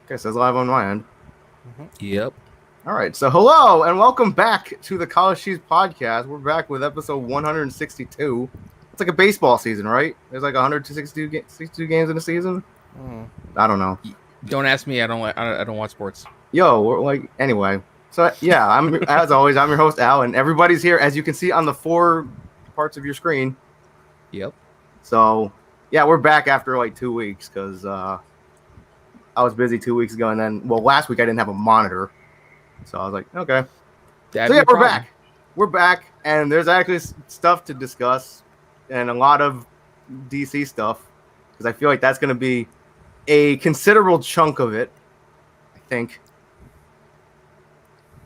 Okay, so it's live on my end. Yep. All right, so hello and welcome back to the College Cheese Podcast. We're back with episode 162. It's like a baseball season, right? There's like 162 games in a season. I don't know. Don't ask me. I don't watch sports. Yo, we're like anyway. So yeah, I'm as always. I'm your host Al, and everybody's here, as you can see on the 4 parts of your screen. Yep. So yeah, we're back after like 2 weeks because I was busy 2 weeks ago, and then last week I didn't have a monitor, so I was like, okay. So yeah, we're back. We're back, and there's actually stuff to discuss, and a lot of DC stuff, because I feel like that's going to be a considerable chunk of it, I think.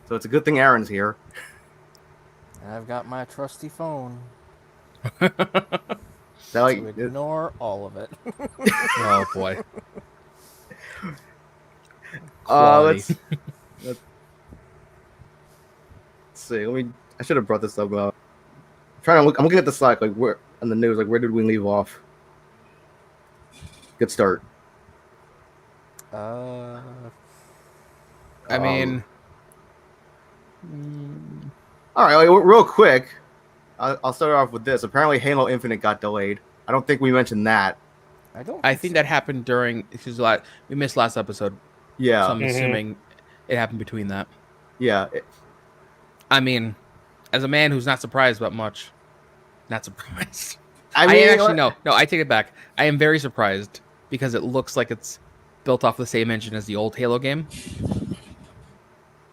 So it's a good thing Aaron's here. I've got my trusty phone. So ignore all of it. Oh boy. Let's see. I should have brought this up. I'm looking at the Slack, like where on the news, like where did we leave off? Good start. I mean, all right. Like, real quick, I'll start off with this. Apparently, Halo Infinite got delayed. I don't think we mentioned that. I think that happened during because we missed last episode. Yeah, so I'm assuming it happened between that. Yeah. I mean, as a man who's not surprised about much, not surprised. I mean, no. I take it back. I am very surprised because it looks like it's built off the same engine as the old Halo game.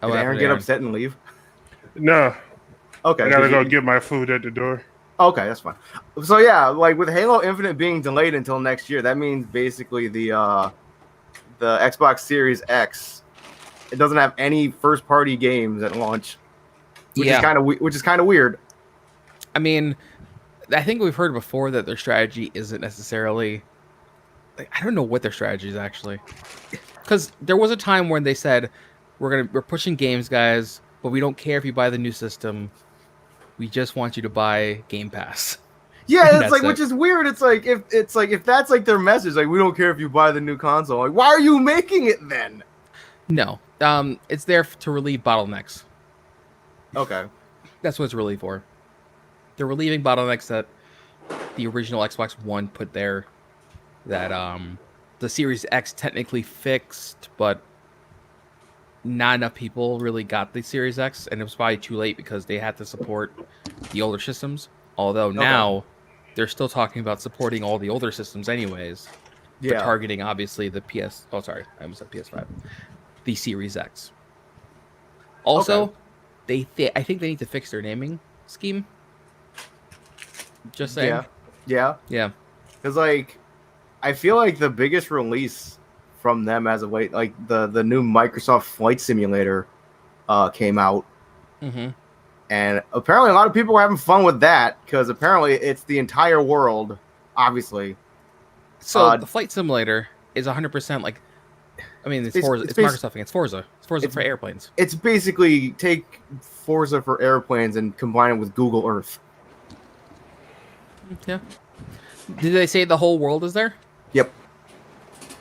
Did Aaron get upset and leave? No. Okay. I gotta go get my food at the door. Okay, that's fine. So yeah, like with Halo Infinite being delayed until next year, that means basically the Xbox Series X, it doesn't have any first-party games at launch, which is kind of weird. I mean, I think we've heard before that their strategy isn't necessarily. Like, I don't know what their strategy is actually, because there was a time when they said we're pushing games, guys, but we don't care if you buy the new system. We just want you to buy Game Pass. Yeah, it's like which is weird. It's like if that's like their message, like we don't care if you buy the new console. Like, why are you making it then? No, it's there to relieve bottlenecks. Okay, that's what it's really for. They're relieving bottlenecks that the original Xbox One put there. That the Series X technically fixed, but not enough people really got the Series X, and it was probably too late because they had to support the older systems. Although now they're still talking about supporting all the older systems anyways. Yeah. But targeting obviously the PS. Oh, sorry, I almost said PS5. The Series X. Also, I think they need to fix their naming scheme. Just saying. Yeah. Because like, I feel like the biggest release from them as of late, like the new Microsoft Flight Simulator, came out. Mm-hmm. And apparently a lot of people are having fun with that because apparently it's the entire world, obviously. So the Flight Simulator is 100% like, I mean, it's Forza. It's Microsoft thing. It's Forza. It's Forza for airplanes. It's basically take Forza for airplanes and combine it with Google Earth. Yeah. Did they say the whole world is there? Yep.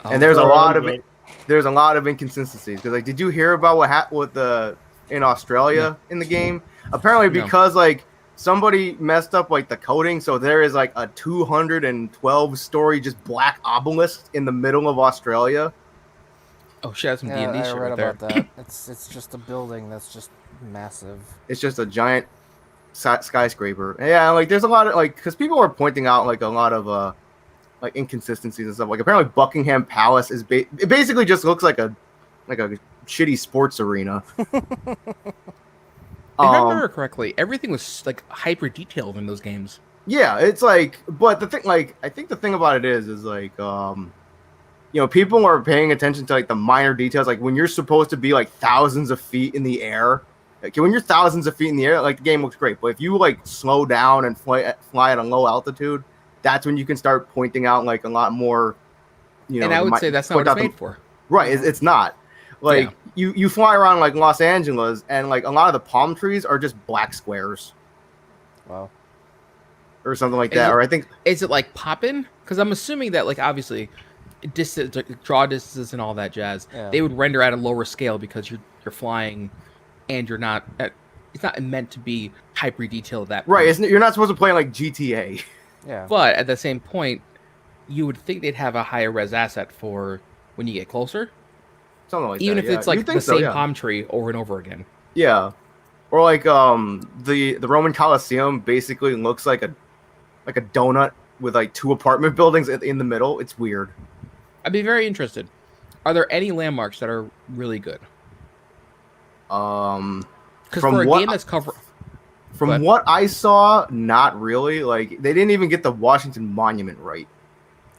Oh, and there's a lot of inconsistencies because like, did you hear about what happened in Australia in the game? Apparently, because like somebody messed up like the coding, so there is like a 212-story just black obelisk in the middle of Australia. Oh shit! That's some D&D shit I read right there. about that. It's just a building that's just massive. It's just a giant skyscraper. Yeah, like there's a lot of like because people are pointing out like a lot of like inconsistencies and stuff. Like apparently Buckingham Palace is it basically just looks like a shitty sports arena. If I remember correctly, everything was like hyper detailed in those games. Yeah, it's like, but the thing, like, I think the thing about it is like, people are paying attention to like the minor details. Like when you're supposed to be like thousands of feet in the air, like when you're thousands of feet in the air, like the game looks great. But if you like slow down and fly at a low altitude, that's when you can start pointing out like a lot more. And I would say that's not what it's made for. Right, it's not. Like you fly around like Los Angeles, and like a lot of the palm trees are just black squares. Wow. Or something like that. Or I think is it like poppin'? Because I'm assuming that like obviously distance, draw distances, and all that jazz. Yeah. They would render at a lower scale because you're flying, and you're not. It's not meant to be hyper detailed at that point. Right, isn't it? You're not supposed to play like GTA. Yeah. But at the same point, you would think they'd have a higher res asset for when you get closer, Something like even that. if Yeah. it's like You'd think the so, same yeah. palm tree over and over again. Yeah. Or like the Roman Colosseum basically looks like a donut with like 2 apartment buildings in the middle. It's weird. I'd be very interested. Are there any landmarks that are really good? From Because for a what game that's covered, from what I saw, not really. Like they didn't even get the Washington Monument right.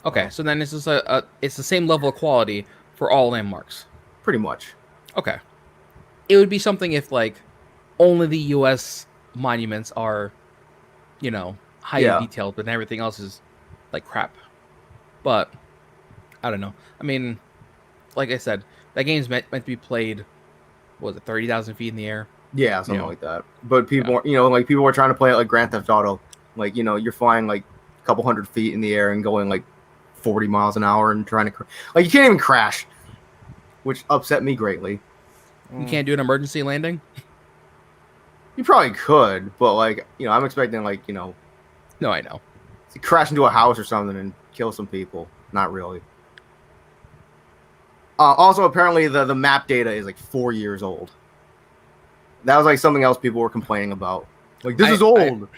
okay, so then it's just it's the same level of quality for all landmarks. Pretty much. Okay, it would be something if like only the U.S. monuments are, highly Yeah. detailed, but everything else is like crap. But I don't know. I mean, like I said, that game's meant to be played. What was it 30,000 feet in the air? Yeah, something Yeah. like that. But people, like people were trying to play it like Grand Theft Auto. Like, you're flying like a couple hundred feet in the air and going like 40 miles an hour and trying to like you can't even crash, which upset me greatly. You can't do an emergency landing. You probably could, but like, I'm expecting like, No, I know. to crash into a house or something and kill some people. Not really. Also, apparently the map data is like 4 years old. That was like something else people were complaining about. Like this is old.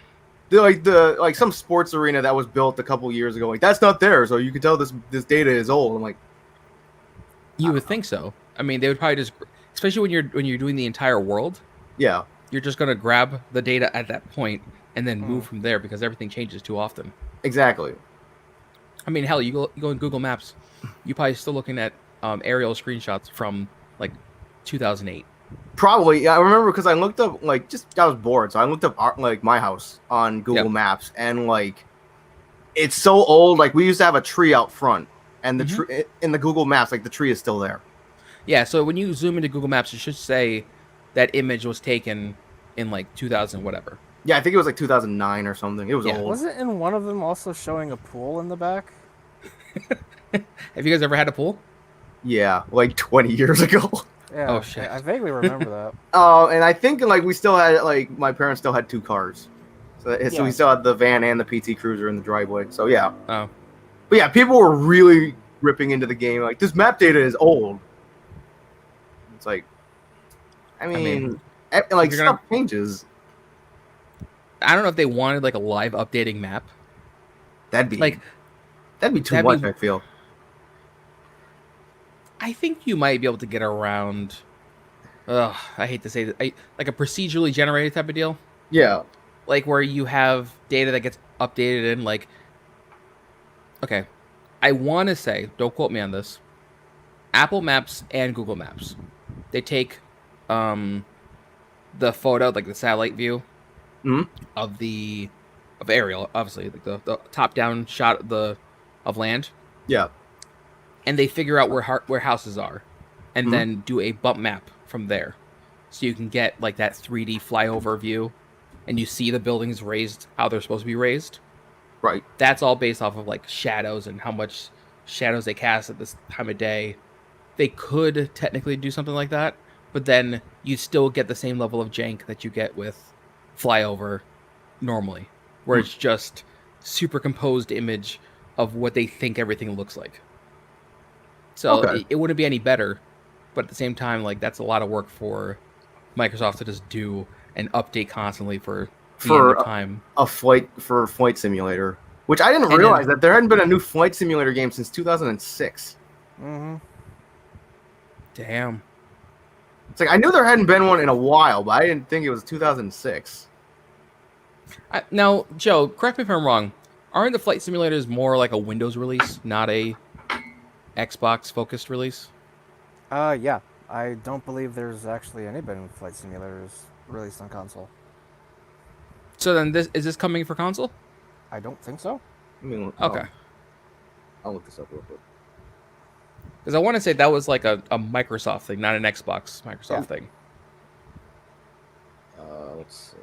Like some sports arena that was built a couple years ago. Like that's not there, so you can tell this data is old. I'm like, You would think so. I mean, they would probably just, especially when you're doing the entire world, yeah, you're just gonna grab the data at that point and then move from there because everything changes too often. exactly. I mean, hell, you go in Google Maps, you're probably still looking at aerial screenshots from like 2008. Probably, yeah. I remember because I looked up I was bored, so I looked up like my house on Google Maps, and like it's so old. Like we used to have a tree out front, and the tree in the Google Maps, like the tree is still there. Yeah, so when you zoom into Google Maps, it should say that image was taken in like 2000 whatever. Yeah, I think it was like 2009 or something. It was old. Wasn't in one of them also showing a pool in the back? Have you guys ever had a pool? Yeah, like 20 years ago. Yeah. Oh, shit. I vaguely remember that. And I think like we still had my parents still had 2 cars, so we still had the van and the PT Cruiser in the driveway. So yeah. Oh, But yeah, people were really ripping into the game. Like this map data is old. It's like, I mean like stuff changes. I don't know if they wanted like a live updating map. That'd be Like too much. I feel. I think you might be able to get around. I hate to say that. Like a procedurally generated type of deal. Yeah. Like where you have data that gets updated in like. Okay, I want to say, don't quote me on this. Apple Maps and Google Maps, they take the photo, like the satellite view of aerial, obviously, like the top down shot of land. Yeah. And they figure out where houses are, and then do a bump map from there, so you can get like that 3D flyover view, and you see the buildings raised how they're supposed to be raised. Right. That's all based off of like shadows and how much shadows they cast at this time of day. They could technically do something like that, but then you still get the same level of jank that you get with flyover normally, where it's just superimposed image of what they think everything looks like. So it wouldn't be any better, but at the same time, like that's a lot of work for Microsoft to just do and update constantly for the end of time. A flight simulator, which I didn't realize that there hadn't been a new flight simulator game since 2006. Damn. It's like I knew there hadn't been one in a while, but I didn't think it was 2006. Now, Joe, correct me if I'm wrong. Aren't the flight simulators more like a Windows release, not a Xbox focused release? Yeah. I don't believe there's actually any been flight simulators released on console. So then, is this coming for console? I don't think so. I mean, Okay. I'll look this up real quick. Because I want to say that was like a Microsoft thing, not an Xbox Microsoft thing. Let's see.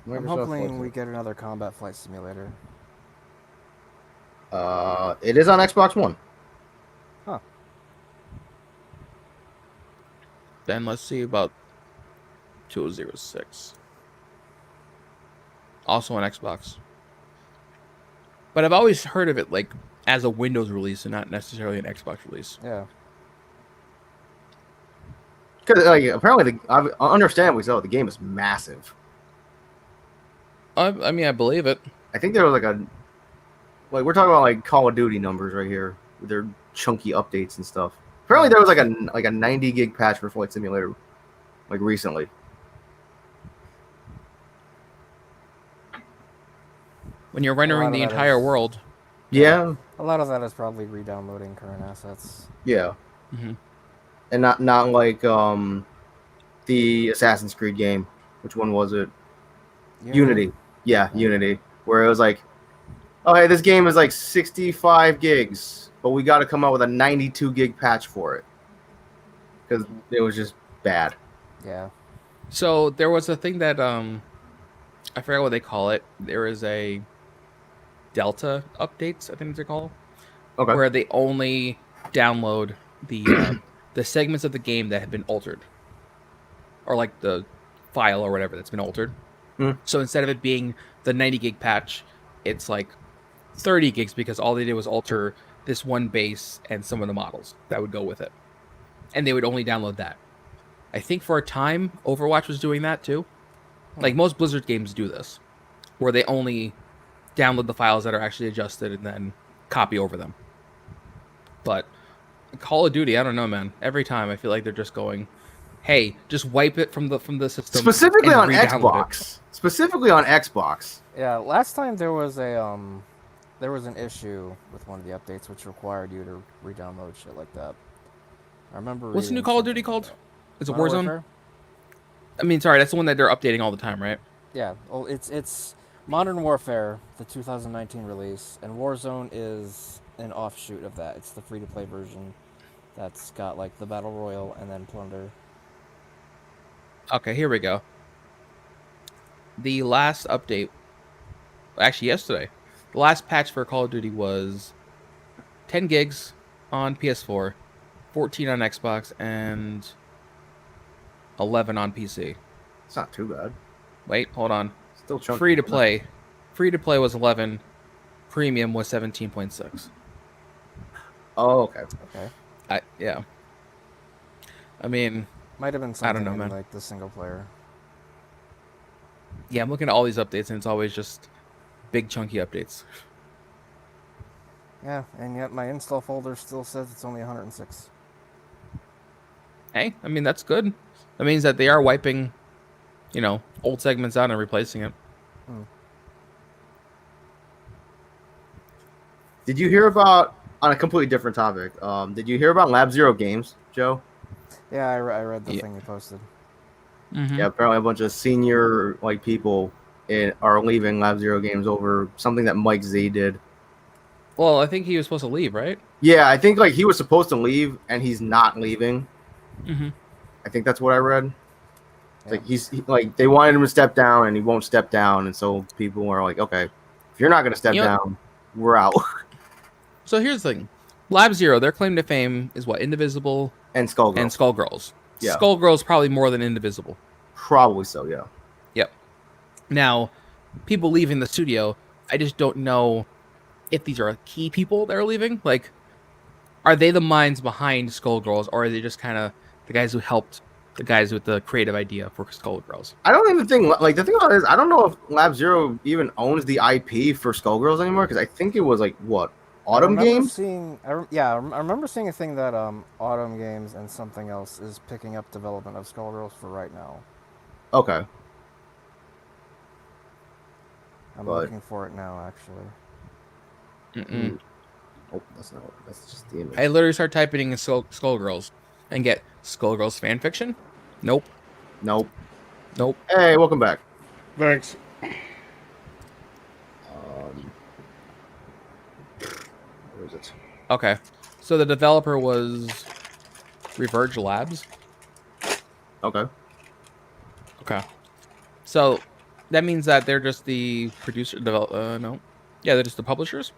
I'm Microsoft hoping Flight we get another combat flight simulator. It is on Xbox One. Huh. Then let's see about 206. Also on Xbox. But I've always heard of it like as a Windows release and not necessarily an Xbox release. Yeah. Because like apparently, I understand so the game is massive. I mean, I believe it. I think there was like we're talking about like Call of Duty numbers right here with their chunky updates and stuff. Apparently, there was like a 90 gig patch for Flight Simulator, like recently. When you're rendering the entire world. Yeah. A lot of that is probably re-downloading current assets. Yeah. Mm-hmm. And not like the Assassin's Creed game. Which one was it? Unity. Yeah, Unity. Where it was like, oh hey, this game is like 65 gigs, but we got to come out with a 92 gig patch for it because it was just bad. Yeah. So there was a thing that I forgot what they call it. There is a Delta updates, I think they're called. Okay. Where they only download the segments of the game that have been altered, or like the file or whatever that's been altered. So instead of it being the 90 gig patch, it's like 30 gigs because all they did was alter this one base and some of the models that would go with it, and they would only download that. I think for a time Overwatch was doing that too. Like most Blizzard games do this, where they only download the files that are actually adjusted and then copy over them. But Call of Duty, I don't know, man. Every time I feel like they're just going, "Hey, just wipe it from the system." Specifically on re-download Xbox. Specifically on Xbox. Yeah. Last time there was an issue with one of the updates which required you to re-download shit like that. I remember. What's the new reading Call of something Duty like called? that. Is it Modern Warzone? Warfare? I mean, sorry, that's the one that they're updating all the time, right? Yeah. Well, it's Modern Warfare, the 2019 release, and Warzone is an offshoot of that. It's the free-to-play version that's got like the Battle Royale and then Plunder. Okay, here we go. The last update, actually yesterday, the last patch for Call of Duty was 10 gigs on PS4, 14 on Xbox, and 11 on PC. It's not too bad. Wait, hold on. Still chunky. Free to play was 11. Premium was 17.6. Oh, okay. Okay. Yeah. I mean, Might have been I something don't know, man. in, like the single player. yeah, I'm looking at all these updates and it's always just big chunky updates. Yeah, and yet my install folder still says it's only 106. Hey, I mean, that's good. That means that they are wiping, old segments out and replacing it. Did you hear about, on a completely different topic, did you hear about Lab Zero Games, Joe? Yeah, I read the Yeah. thing you posted. Mm-hmm. Yeah, apparently a bunch of senior people are leaving Lab Zero Games over something that Mike Z did. Well, I think he was supposed to leave, right? Yeah, I think like he was supposed to leave and he's not leaving. Mm-hmm. I think that's what I read. Yeah. Like like they wanted him to step down and he won't step down, and so people are like, okay, if you're not gonna step down, we're out. So here's the thing. Lab Zero, their claim to fame is what? Indivisible And Skullgirls. and Skullgirls. Yeah. Skullgirls probably more than Indivisible. Probably so, yeah. Yep. Now, people leaving the studio, I just don't know if these are key people that are leaving. Like, are they the minds behind Skullgirls, or are they just kind of the guys who helped the guys with the creative idea for Skullgirls? I don't even think, like, the thing about it is, I don't know if Lab Zero even owns the IP for Skullgirls anymore, because I think it was, like, what, Autumn Games? I remember seeing a thing that Autumn Games and something else is picking up development of Skullgirls for right now. Okay. I'm But- looking for it now, actually. Mm-mm. Oh, that's not, that's just the image. I literally start typing in Skullgirls and get Skullgirls fan fiction. Nope. Nope. Nope. Hey, welcome back. Thanks. Where is it? Okay. So the developer was Reverge Labs. Okay. Okay. So That means that they're just the producer. No, yeah, they're just the publishers.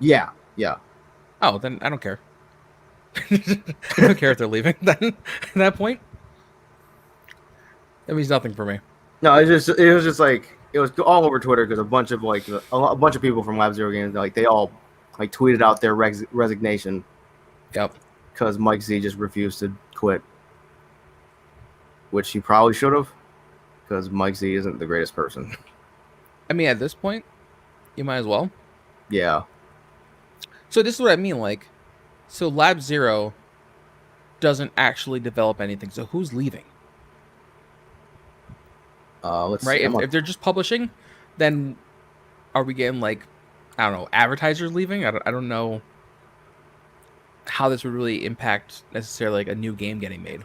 Yeah, yeah. Oh, then I don't care. I don't care if they're leaving. Then at that point, that means nothing for me. No, it was just like it was all over Twitter because a bunch of like a bunch of people from Lab Zero Games like they all like tweeted out their resignation Yep. because Mike Z just refused to quit, which he probably should have because Mike Z isn't the greatest person. I mean, at this point, you might as well. Yeah. So this is what I mean. Like, so Lab Zero doesn't actually develop anything. So who's leaving? Let's Right? see. If they're just publishing, then are we getting like, I don't know, advertisers leaving? I don't know how this would really impact necessarily like a new game getting made.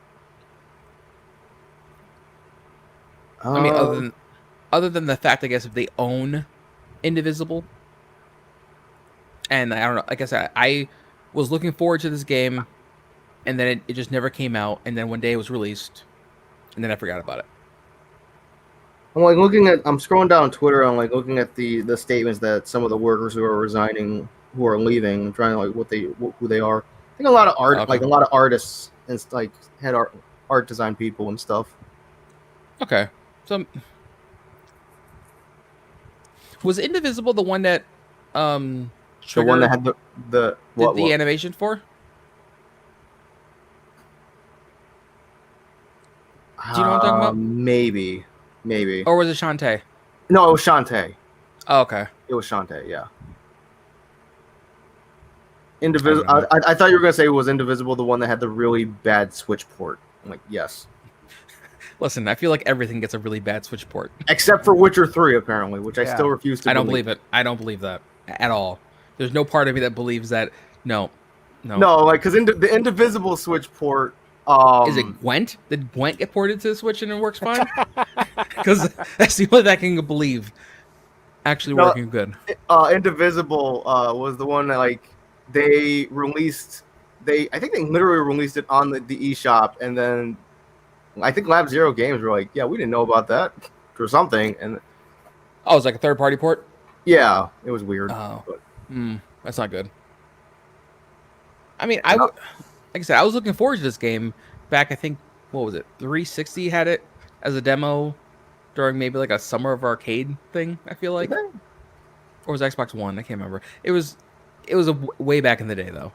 I mean, other than the fact, I guess, if they own Indivisible, and I don't know, like I said, I was looking forward to this game, and then it just never came out, and then one day it was released, and then I forgot about it. I'm like I'm scrolling down Twitter and like looking at the statements that some of the workers who are resigning, who are leaving, and trying to like who they are. I think a lot of art, Okay. like a lot of artists and like head art design people and stuff. Okay, so was Indivisible the one that The Trigger one that had the did what, the animation for? Do you know what I'm talking about? Maybe. Or was it Shantae? No, it was Shantae. Oh, okay. It was Shantae. Yeah. Indivisible. I don't I thought you were gonna say it was Indivisible, the one that had the really bad Switch port. I'm like, yes. Listen, I feel like everything gets a really bad Switch port. Except for Witcher 3, apparently, which I Yeah. still refuse to I don't believe it. I don't believe that at all. There's no part of me that believes that. No. No, like, because the Indivisible Switch port. Is it Gwent? Did Gwent get ported to the Switch and it works fine? Because that's the only thing I can believe actually No. working good. Indivisible was the one that, like, they released. I think they literally released it on the eShop, and then I think Lab Zero Games were like, yeah, we didn't know about that or something, and Oh, it's like a third-party port? yeah, it was weird. Oh. But That's not good. I mean, like I said, I was looking forward to this game back, I think, what was it? 360 had it as a demo during maybe like a Summer of Arcade thing, I feel like. Or was it Xbox One? I can't remember. It was way back in the day, though.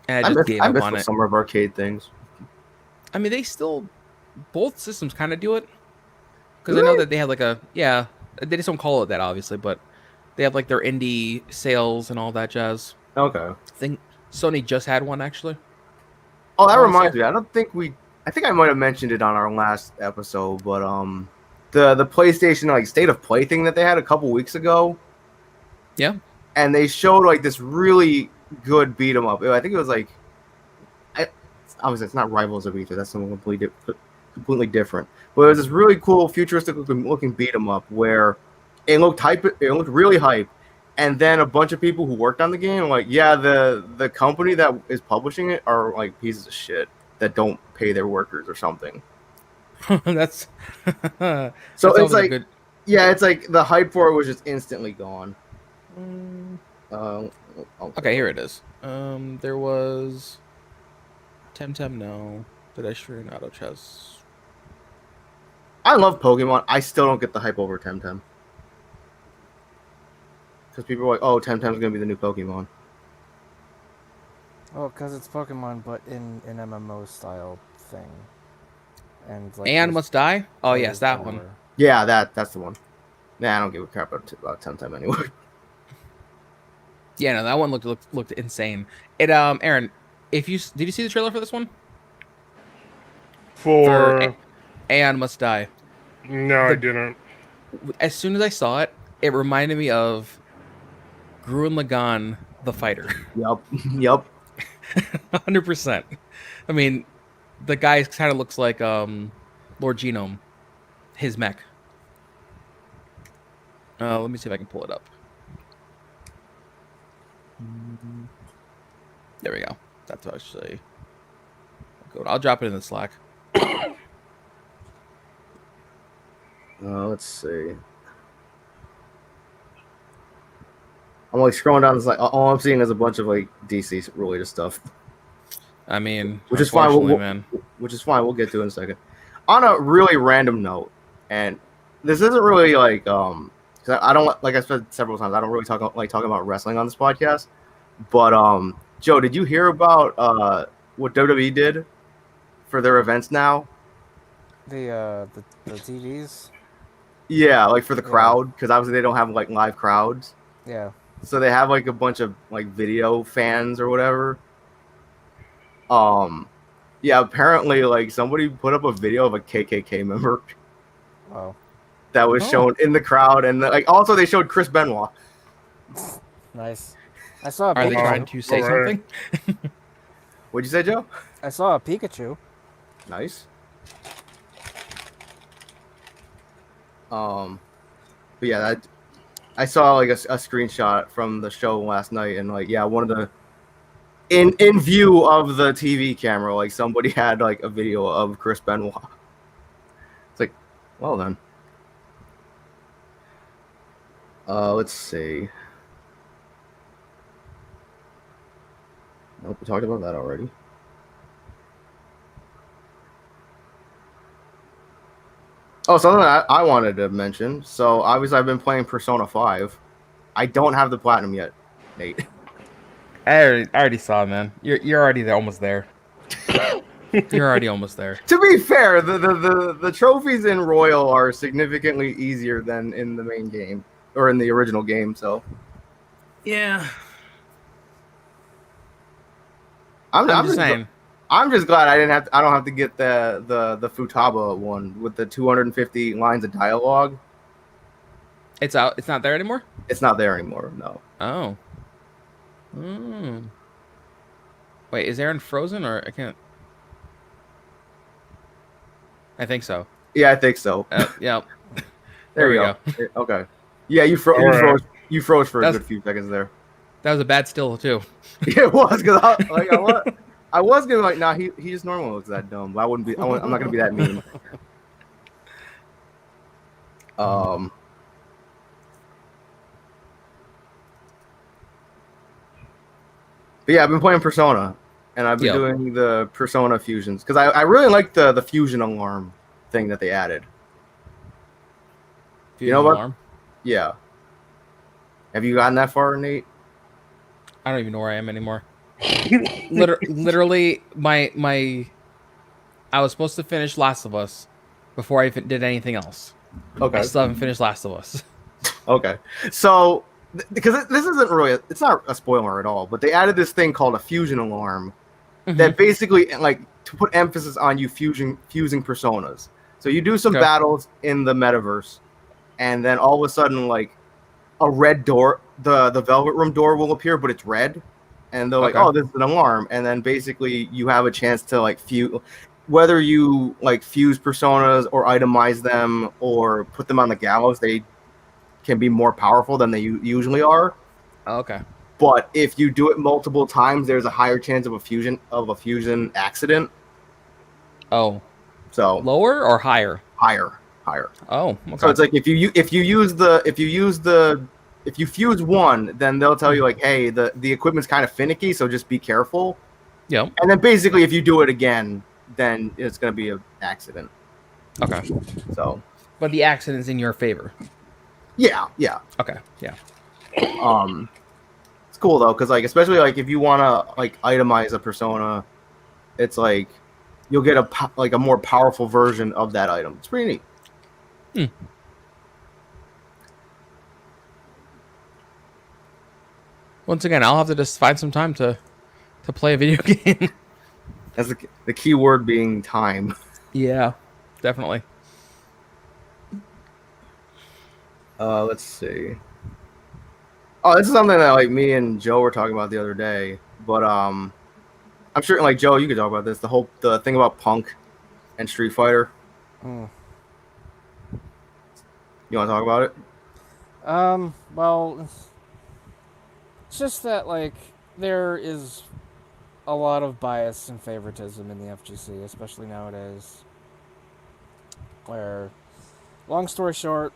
And I just gave up on it. Summer of Arcade things. I mean, they still, both systems kind of do it. Because I know that they have like they just don't call it that, obviously, but they have like their indie sales and all that jazz. Okay. I think Sony just had one, actually. Oh, that reminds me. I think I might have mentioned it on our last episode, but the PlayStation like State of Play thing that they had a couple weeks ago. Yeah. And they showed like this really good beat 'em up. I think it was like, obviously it's not Rivals of Ether. That's something completely different. But it was this really cool futuristic looking beat 'em up where it looked really hype. And then a bunch of people who worked on the game were like, yeah, the company that is publishing it are like pieces of shit that don't pay their workers or something. That's so it's like, yeah, it's like the hype for it was just instantly gone. Okay, here it is. There was Temtem. No, did I stream Auto Chess? I love Pokemon. I still don't get the hype over Temtem. Because people are like, oh, Temtem's gonna be the new Pokemon. Oh, because it's Pokemon, but in an MMO style thing. And like And Must Die? Oh yes, that one. Yeah, that's the one. Nah, I don't give a crap about Temtem anyway. Yeah, no, that one looked insane. It Aaron, did you see the trailer for this one? For Aeon Must Die. No, I didn't. As soon as I saw it, it reminded me of Gurren Lagann, the fighter. Yep. 100%. I mean, the guy kind of looks like Lord Genome, his mech. Let me see if I can pull it up. There we go. That's actually good. I'll drop it in the Slack. Let's see. I'm like scrolling down. It's like all I'm seeing is a bunch of like DC related stuff, I mean, which is fine. unfortunately, man. Which is fine. We'll get to it in a second. On a really random note, and this isn't really like 'cause I don't like I said several times. I don't really talking about wrestling on this podcast. But Joe, did you hear about what WWE did for their events now? The TVs. Yeah, like for the Yeah. crowd, because obviously they don't have like live crowds. Yeah. So they have like a bunch of like video fans or whatever. Yeah, apparently like somebody put up a video of a KKK member Wow. that was shown in the crowd, and like also they showed Chris Benoit. Nice. I saw a Are they Pikachu. trying to say Alright. something? What'd you say, Joe? I saw a Pikachu. Nice. But yeah, that I saw like a screenshot from the show last night, and like yeah, one of the in view of the TV camera, like somebody had like a video of Chris Benoit. It's like, well then. Let's see. Nope, we talked about that already. Oh, something that I wanted to mention. So obviously I've been playing Persona 5. I don't have the platinum yet, Nate. I already saw, man. You're already there, almost there. You're already almost there. To be fair, the trophies in Royal are significantly easier than in the main game or in the original game. So Yeah. I'm just saying. I'm just glad I don't have to get the Futaba one with the 250 lines of dialogue. It's out. It's not there anymore? It's not there anymore. No. Oh. Wait, is Aaron frozen or I can't? I think so. Yeah, I think so. Yeah. There we go. Okay. Yeah, you froze. Alright. You froze for a That's- good few seconds there. That was a bad still too. It was because I was gonna be like, nah, he just normally looks that dumb. But I wouldn't be. I'm not gonna be that mean. But yeah, I've been playing Persona, and I've been doing the Persona fusions because I really like the fusion alarm thing that they added. You know what? Alarm? Yeah. Have you gotten that far, Nate? I don't even know where I am anymore. Literally, my I was supposed to finish Last of Us before I did anything else. Okay. I still haven't finished Last of Us. Okay. So, because this isn't really, it's not a spoiler at all, but they added this thing called a fusion alarm that basically, like, to put emphasis on you fusing personas. So you do some battles in the metaverse, and then all of a sudden, like, a red door, the Velvet Room door will appear, but it's red. And they're like, oh, this is an alarm. And then basically you have a chance to, like, whether you, like, fuse personas or itemize them or put them on the gallows, they can be more powerful than they usually are. Okay. But if you do it multiple times, there's a higher chance of a fusion accident. Oh. So lower or higher? Higher. Oh, okay. So it's like if you fuse one, then they'll tell you like, hey, the equipment's kind of finicky, so just be careful. Yep. And then basically if you do it again, then it's gonna be an accident. Okay. So but the accident's in your favor. Yeah. Okay. Yeah. It's cool though, because like especially like if you wanna like itemize a persona, it's like you'll get a more powerful version of that item. It's pretty neat. Once again, I'll have to just find some time to play a video game. That's the key word being time. Yeah, definitely. Let's see. Oh, this is something that like me and Joe were talking about the other day, but I'm sure like Joe, you could talk about this. The thing about Punk and Street Fighter. You want to talk about it? Well, it's just that, like, there is a lot of bias and favoritism in the FGC, especially nowadays, where long story short,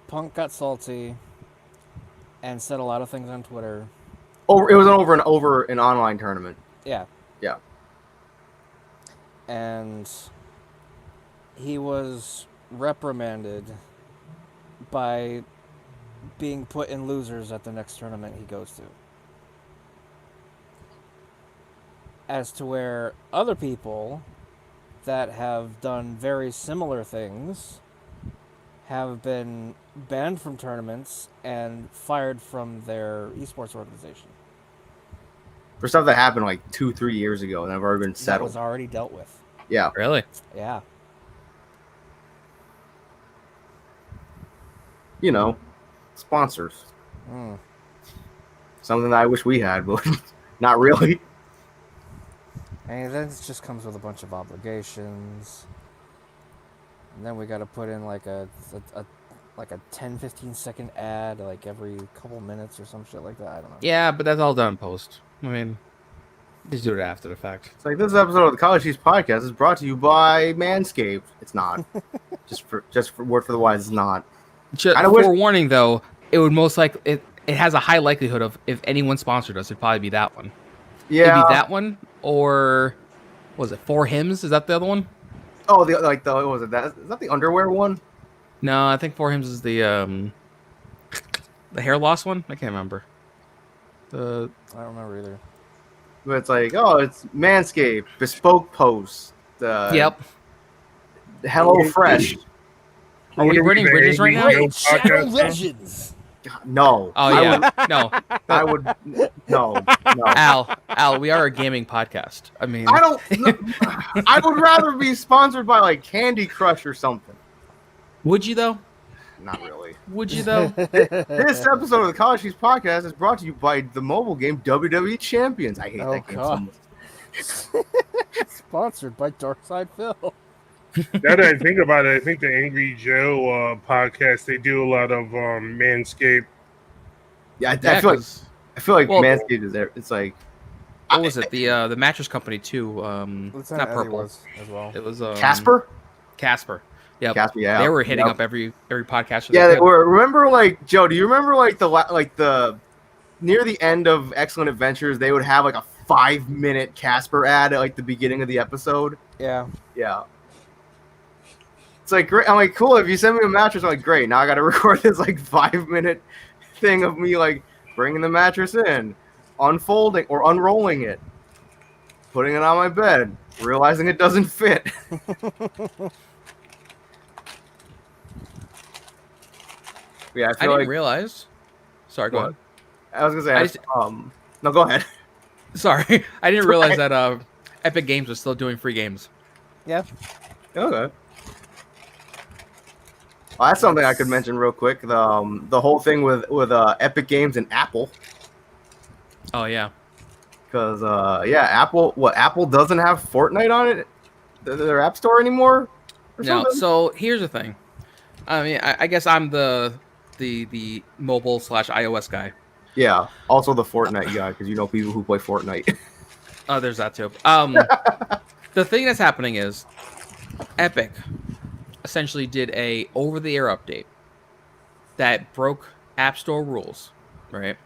Punk got salty and said a lot of things on Twitter. It was over an online tournament. Yeah. Yeah. And he was reprimanded by being put in losers at the next tournament he goes to. As to where other people that have done very similar things have been banned from tournaments and fired from their esports organization. For stuff that happened like 2-3 years ago and have already been That settled. was already dealt with. Yeah. Really? Yeah. You know, sponsors. Mm. Something that I wish we had, but not really. And then it just comes with a bunch of obligations. And then we got to put in like a 10-15 second ad like every couple minutes or some shit like that. I don't know. Yeah, but that's all done post. I mean, just do it after the fact. It's like this episode of the College Cheese Podcast is brought to you by Manscaped. It's not. just for word for the wise, it's not. Forewarning though, it would most likely it has a high likelihood of if anyone sponsored us, it'd probably be that one. Yeah. It'd be that one or what was it? 4 Hymns? Is that the other one? Oh, what was it? Is that the underwear one? No, I think 4 Hymns is the hair loss one. I can't remember. I don't remember either. But it's like, it's Manscaped, bespoke posts. Yep. Hello Fresh. Are we burning bridges right now? Great Shadow Legends. No. Oh yeah, no. I would no. Al, we are a gaming podcast. I mean, I would rather be sponsored by like Candy Crush or something. Would you though? Not really. Would you though? This episode of the College Cheese Podcast is brought to you by the mobile game WWE Champions. I hate that game so much. Sponsored by Darkside Phil. Now that I think about it, I think the Angry Joe podcast, they do a lot of Manscaped. Yeah, I feel like Manscaped is there. It's like, what was it? The mattress company too. It's not Purple as well. It was Casper. Yeah, Casper. Yeah, they were hitting up every podcast. Yeah, they were. Remember, like Joe? Do you remember like the near the end of Excellent Adventures? They would have like a 5-minute Casper ad at like the beginning of the episode. Yeah. Yeah. It's like great. I'm like, cool. If you send me a mattress, I'm like, great. Now I got to record this like 5-minute thing of me like bringing the mattress in, unfolding or unrolling it, putting it on my bed, realizing it doesn't fit. Yeah, I didn't realize. Sorry, go ahead. I was gonna say, no, go ahead. Sorry, I didn't realize that Epic Games was still doing free games. Yeah. Okay. Well, that's something I could mention real quick. The whole thing with Epic Games and Apple. Oh yeah. Because Apple doesn't have Fortnite on it, their app store anymore. No. So here's the thing. I mean, I guess I'm the mobile / iOS guy. Yeah. Also the Fortnite guy, because you know people who play Fortnite. Oh, there's that too. The thing that's happening is Epic essentially did a over-the-air update that broke App Store rules, right?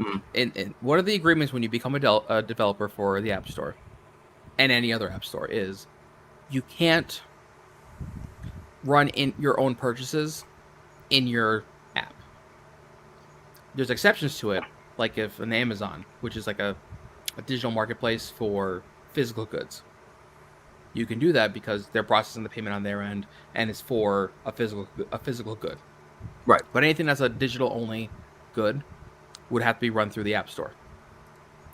Mm-hmm. And what are the agreements when you become a developer for the App Store and any other App Store is you can't run in your own purchases in your app. There's exceptions to it, like if an Amazon, which is like a digital marketplace for physical goods. You can do that because they're processing the payment on their end, and it's for a physical good. Right. But anything that's a digital only good would have to be run through the App Store.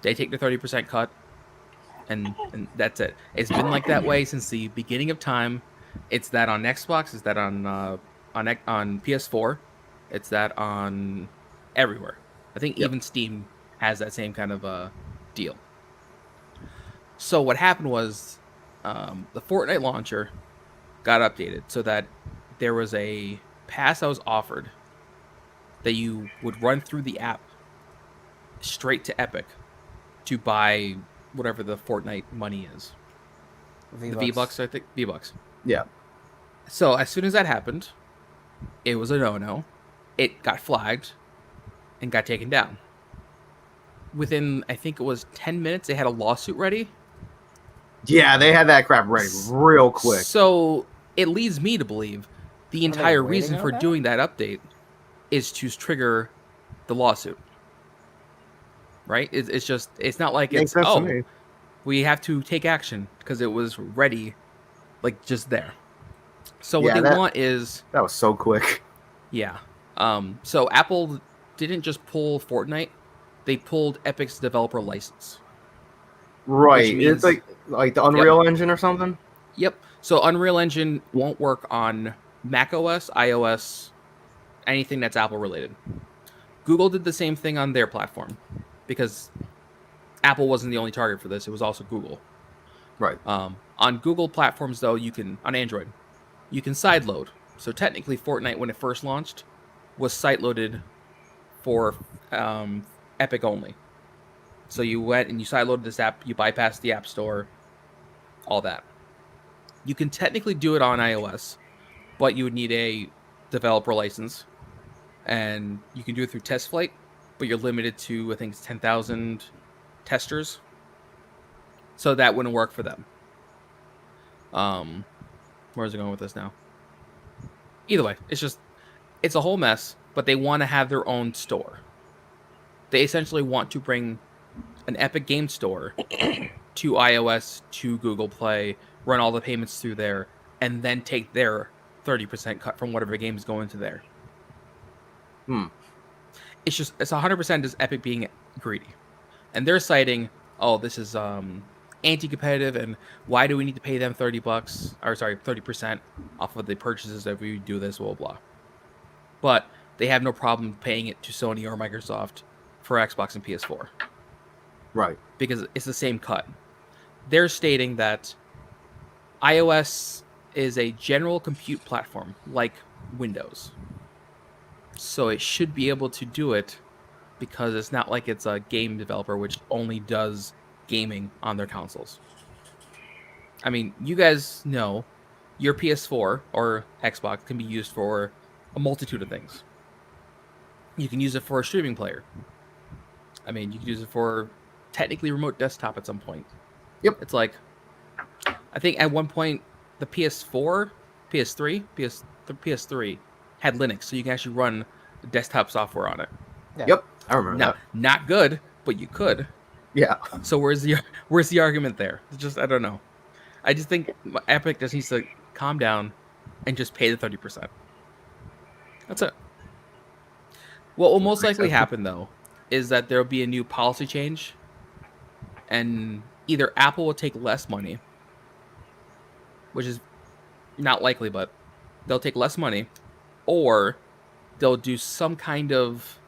They take the 30% cut, and that's it. It's been like that way since the beginning of time. It's that on Xbox. It's that on PS4. It's that on everywhere. I think even Steam has that same kind of deal. So what happened was the Fortnite launcher got updated so that there was a pass that was offered that you would run through the app straight to Epic to buy whatever the Fortnite money is. V-Bucks. The V-Bucks, I think. V-Bucks. Yeah. So as soon as that happened, It was a no-no. It got flagged and got taken down. Within, I think it was 10 minutes, they had a lawsuit ready. Yeah, they had that crap ready real quick. So it leads me to believe the entire reason waiting for on that? doing that update is to trigger the lawsuit. Right? It's just, it's not like Makes it's, sense to oh, me. we have to take action because it was ready, like just there. So what Yeah, they want is, That was so quick. yeah. So Apple didn't just pull Fortnite, they pulled Epic's developer license. Right. means- It's like the Unreal Engine or something. Yep. So Unreal Engine won't work on Mac OS, iOS, anything that's Apple related. Google did the same thing on their platform because Apple wasn't the only target for this. It was also Google. Right. On Google platforms, though, on Android, you can sideload. So technically, Fortnite, when it first launched, was sideloaded for Epic only. So you went and you sideloaded this app, you bypassed the App Store, all that. You can technically do it on iOS, but you would need a developer license. And you can do it through Test Flight, but you're limited to, I think it's 10,000 testers. So that wouldn't work for them. Where's it going with this now? Either way, it's a whole mess, but they want to have their own store. They essentially want to bring an Epic Game Store to iOS, to Google Play, run all the payments through there, and then take their 30% cut from whatever game is going to there. It's 100% just Epic being greedy. And they're citing, oh, this is anti-competitive, and why do we need to pay them 30% off of the purchases if we do this, blah, blah. But they have no problem paying it to Sony or Microsoft for Xbox and PS4. Right. Because it's the same cut. They're stating that iOS is a general compute platform like Windows. So it should be able to do it because it's not like it's a game developer which only does gaming on their consoles. I mean, you guys know your PS4 or Xbox can be used for a multitude of things. You can use it for a streaming player. I mean, you can use it for technically remote desktop at some point. Yep. It's like, I think at one point the PS4, PS3 had Linux, so you can actually run desktop software on it. Yeah. Yep. I remember that. Not good, but you could. Yeah. So where's the argument there? It's just, I don't know. I just think Epic just needs to calm down and just pay the 30%. That's it. What will most likely happen, though, is that there will be a new policy change, and either Apple will take less money, which is not likely, but they'll take less money, or they'll do some kind of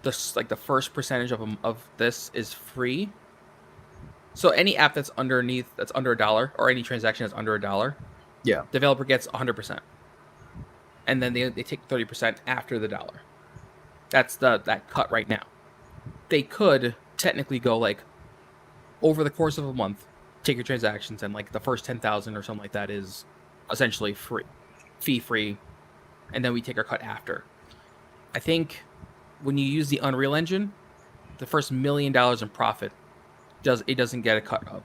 the first percentage of this is free. So any app that's under $1, or any transaction that's under $1, Yeah. developer gets 100%, and then they take 30% after the dollar. That's that cut right now. They could technically go like over the course of a month, take your transactions, and like the first 10,000 or something like that is essentially free, fee free, and then we take our cut after. I think when you use the Unreal Engine, the first $1 million in profit doesn't get a cut of.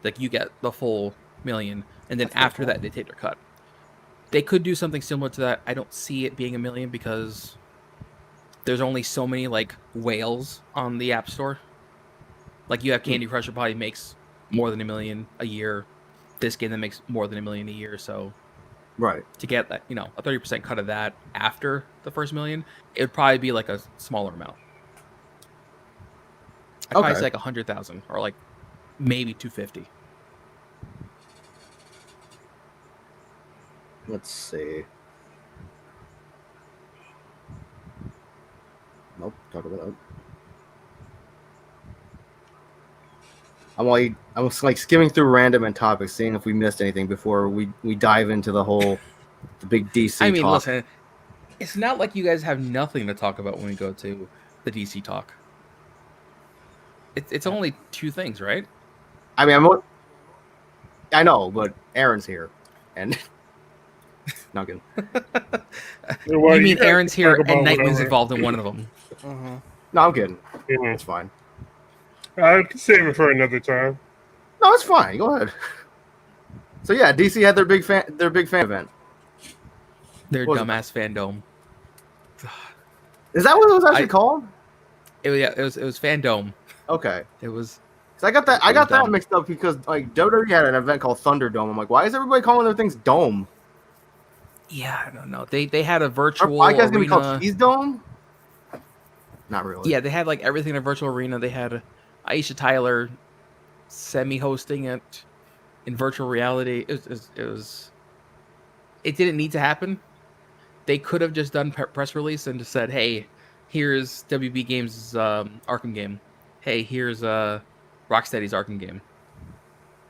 Like you get the full million, and then after that they take their cut. They could do something similar to that. I don't see it being $1 million because there's only so many like whales on the App Store. Like you have Candy Crush, that probably makes more than $1 million a year. This game that makes more than $1 million a year. So Right. to get that, a 30% cut of that after the first $1 million, it would probably be like a smaller amount. I'd probably say like 100,000 or like maybe 250. Let's see. Nope. Talk about that. I'm like skimming through random and topics, seeing if we missed anything before we dive into the big DC I mean, talk. listen, it's not like you guys have nothing to talk about when we go to the DC talk. It's only two things, right? I mean, I know, but Aaron's here, and Noggin. Well, You mean guys Aaron's can here talk about and Nightwing's whatever. involved in one of them? Mm-hmm. No, I'm kidding. Mhm. It's fine. I can save it for another time. No, it's fine. Go ahead. So yeah, DC had their big fan event. Their What was it? dumbass FanDome. Is that what it was actually called? It was FanDome. Okay. It was. I got that. It I was got that dumb. mixed up because like WWE had an event called Thunderdome. I'm like, why is everybody calling their things Dome? Yeah, I don't know. They had a Our virtual podcast gonna be called arena. Cheese Dome? Not really. Yeah, they had like everything in a virtual arena. They had Aisha Tyler semi-hosting it in virtual reality. It didn't need to happen. They could have just done press release and just said, "Hey, here's WB Games' Arkham game. Hey, here's Rocksteady's Arkham game,"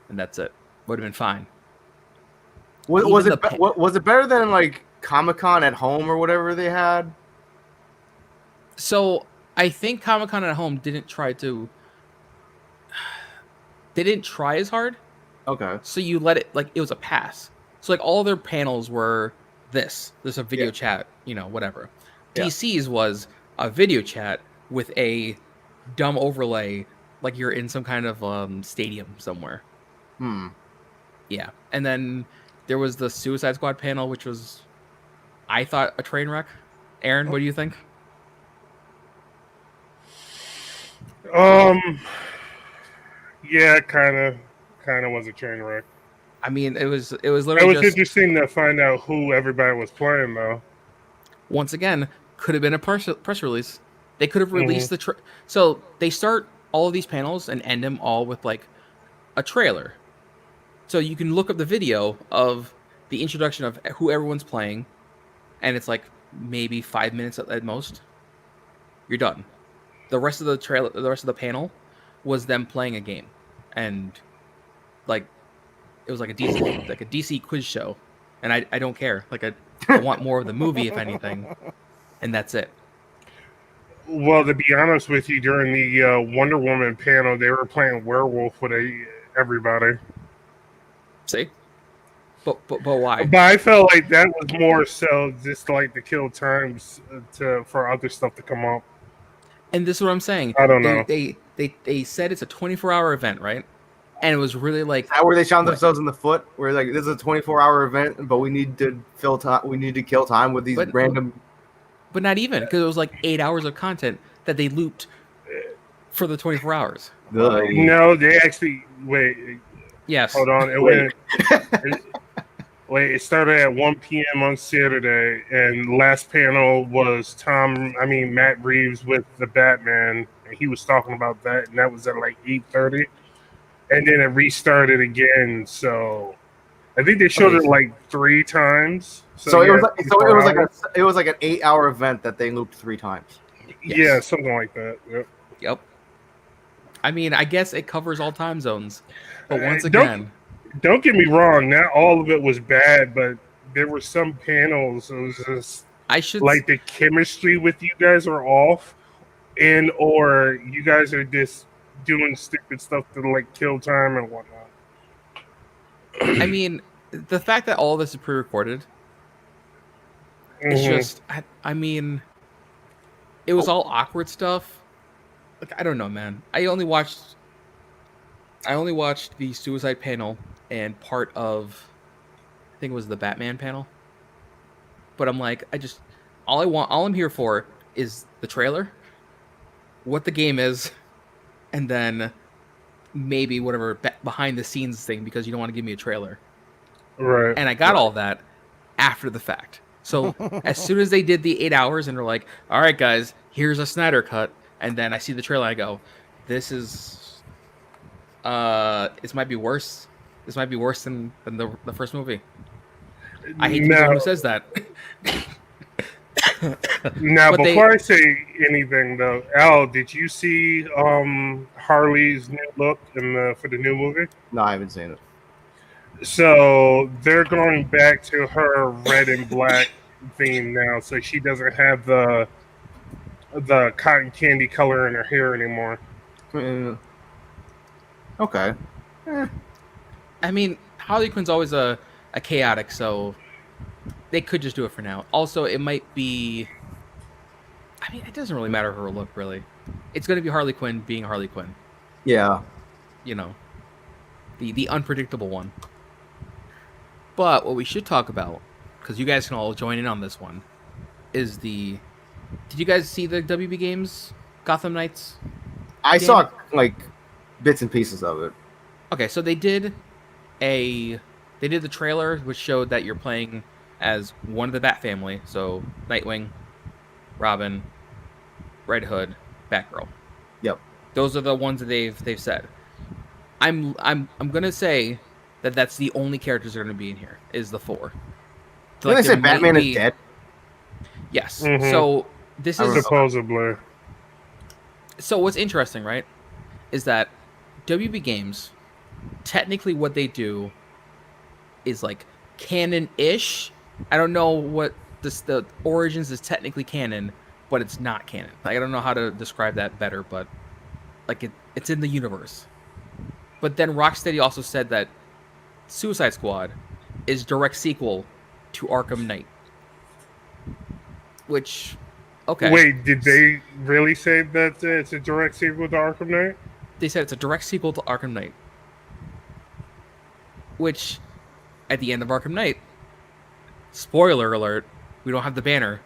and that's it. Would have been fine. Was it better than like Comic-Con at home or whatever they had? So I think Comic-Con at home didn't try as hard. Okay. So you let it, like, it was a pass. So like all their panels were there's a video chat, whatever. Yeah. DC's was a video chat with a dumb overlay, like you're in some kind of stadium somewhere. Yeah. And then there was the Suicide Squad panel, which was, I thought, a train wreck. Aaron, what do you think? Yeah, kind of was a train wreck. I mean, it was It literally was just, interesting to find out who everybody was playing, though. once again, could have been a press release. They could have released so they start all of these panels and end them all with like a trailer. So you can look up the video of the introduction of who everyone's playing, and it's like maybe 5 minutes at most. You're done. The rest of the panel was them playing a game, and like it was like a DC quiz show, and I don't care. Like I want more of the movie, if anything, and that's it. Well, to be honest with you, during the Wonder Woman panel, they were playing werewolf with everybody. See, but why? But I felt like that was more so just like to kill times for other stuff to come up. And this is what I'm saying. I don't know. They said it's a 24-hour event, right? And it was really like, How were they shot themselves in the foot? Where like this is a 24-hour event, but we need to fill time. We need to kill time with these random. But not even, because it was like 8 hours of content that they looped for the 24 hours. No, they actually wait. Yes. Hold on. It started at 1 p.m. on Saturday, and last panel was Matt Reeves with the Batman. And he was talking about that, and that was at like 8:30, and then it restarted again. So I think they showed it like 3 times. So it was like an 8-hour event that they looped 3 times. Yes. Yeah, something like that. Yep. I mean, I guess it covers all time zones, but once again, don't get me wrong. Not all of it was bad, but there were some panels. It was just like the chemistry with you guys are off, or you guys are just doing stupid stuff to like kill time and whatnot. I mean, the fact that all of this is pre-recorded, it's just, I mean, it was all awkward stuff. Like, I don't know, man. I only watched the Suicide panel and part of, I think it was the Batman panel. But I'm like, all I'm here for is the trailer, what the game is, and then maybe whatever behind the scenes thing, because you don't want to give me a trailer. Right. And I got all that after the fact. So as soon as they did the 8 hours and they're like, all right, guys, here's a Snyder cut. And then I see the trailer, I go, this might be worse. This might be worse than the first movie. I hate to be the one who says that. Now, before I say anything, though, Al, did you see Harley's new look for the new movie? No, I haven't seen it. So they're going back to her red and black theme now, so she doesn't have the cotton candy color in her hair anymore. Okay. I mean, Harley Quinn's always a chaotic, so They could just do it for now. Also, it might be. I mean, it doesn't really matter her look, really. It's going to be Harley Quinn being Harley Quinn. Yeah. You know, the unpredictable one. But what we should talk about, because you guys can all join in on this one, is the. Did you guys see the WB Games Gotham Knights? I saw like bits and pieces of it. Okay, so they did the trailer, which showed that you're playing as one of the Bat family. So Nightwing, Robin, Red Hood, Batgirl. Yep. Those are the ones that they've said. I'm gonna say that that's the only characters that are gonna be in here is the 4. So, Didn't they say Batman is dead? Yes. Mhm. So this is supposedly. So what's interesting, right, is that WB Games, technically what they do is like canon-ish. I don't know what the Origins is technically canon, but it's not canon. Like, I don't know how to describe that better, but like it's in the universe. But then Rocksteady also said that Suicide Squad is direct sequel to Arkham Knight. Which, okay. Wait, did they really say that it's a direct sequel to Arkham Knight? They said it's a direct sequel to Arkham Knight. Which, at the end of Arkham Knight, spoiler alert, we don't have the banner,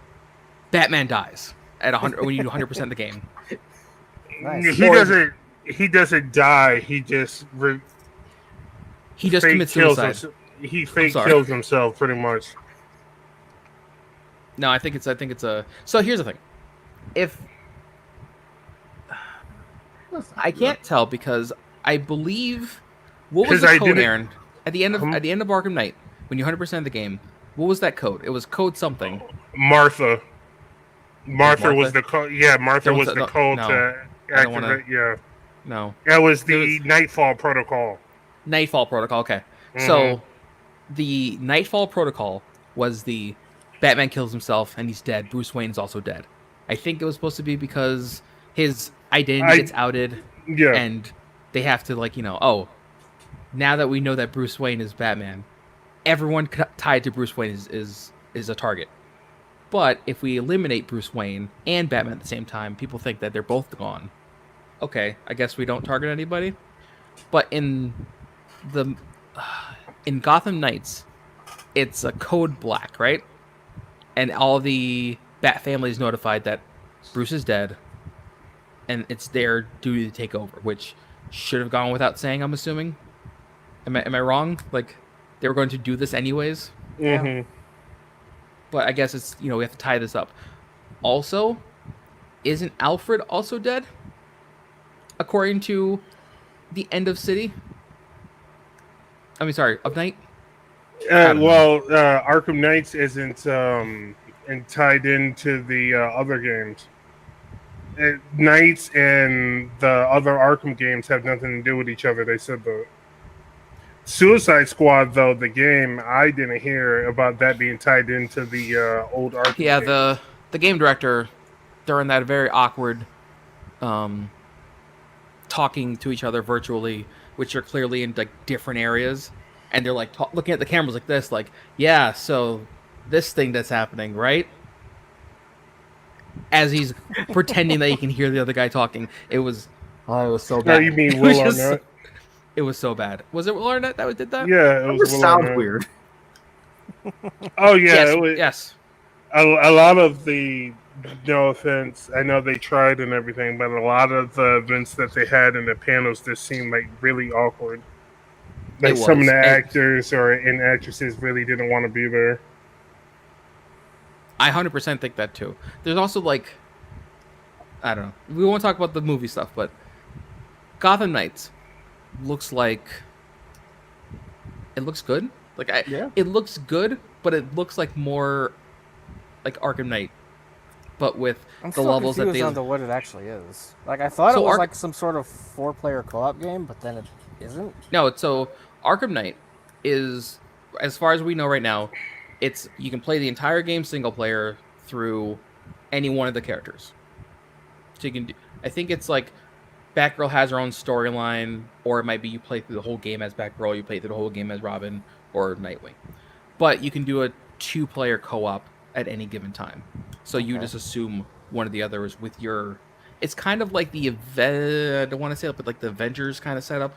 Batman dies at 100 when you do 100% of the game. Nice. He doesn't die. He just commits suicide. He fake kills himself pretty much. No, I think it's a. So here's the thing, if I can't tell because I believe what was the code, Aaron, at the end of Arkham Knight when you 100% of the game? What was that code? It was code something. Martha was the code. Yeah, Martha was the code to activate. Yeah. No. That was the Nightfall Protocol. Nightfall Protocol, okay. Mm-hmm. So, the Nightfall Protocol was the Batman kills himself and he's dead. Bruce Wayne's also dead. I think it was supposed to be because his identity gets outed. Yeah. And they have to, like, now that we know that Bruce Wayne is Batman, everyone tied to Bruce Wayne is a target. But if we eliminate Bruce Wayne and Batman at the same time, people think that they're both gone. Okay, I guess we don't target anybody. But in Gotham Knights, it's a code black, right? And all the Bat family is notified that Bruce is dead, and it's their duty to take over, which should have gone without saying, I'm assuming. Am I wrong? Like, they were going to do this anyways? Mm-hmm. But I guess it's, we have to tie this up. Also, isn't Alfred also dead? According to the end of City? Of Night? Arkham Knights isn't tied into the other games. Knights and the other Arkham games have nothing to do with each other. They said the Suicide Squad, though, the game, I didn't hear about that being tied into the old Arkham Yeah, games. the game director, during that very awkward talking to each other virtually, which are clearly in like different areas, and they're like looking at the cameras like this, like, yeah, so this thing that's happening, right? As he's pretending that he can hear the other guy talking. It was so bad. No, you mean Will Arnett? It was so bad. Was it Will Arnett that did that? Yeah, it was Will sounds Arnett. weird. Oh yeah, yes, it was, yes. A lot of the, no offense, I know they tried and everything, but a lot of the events that they had in the panels just seemed like really awkward. Like some of the actors and actresses really didn't want to be there. I 100% think that too. There's also like, I don't know. We won't talk about the movie stuff, but Gotham Knights looks like it looks good. Like it looks good, but it looks like more like Arkham Knight, but with the levels that they. I'm still confused on what it actually is. Like I thought it was like some sort of 4-player co-op game, but then it isn't. No, so Arkham Knight is, as far as we know right now, you can play the entire game single player through any one of the characters. So you can I think it's like Batgirl has her own storyline, or it might be you play through the whole game as Batgirl, you play through the whole game as Robin or Nightwing. But you can do it 2-player co-op at any given time. So you Okay. just assume one of the others with your. It's kind of like the I don't want to say it, but like the Avengers kind of setup.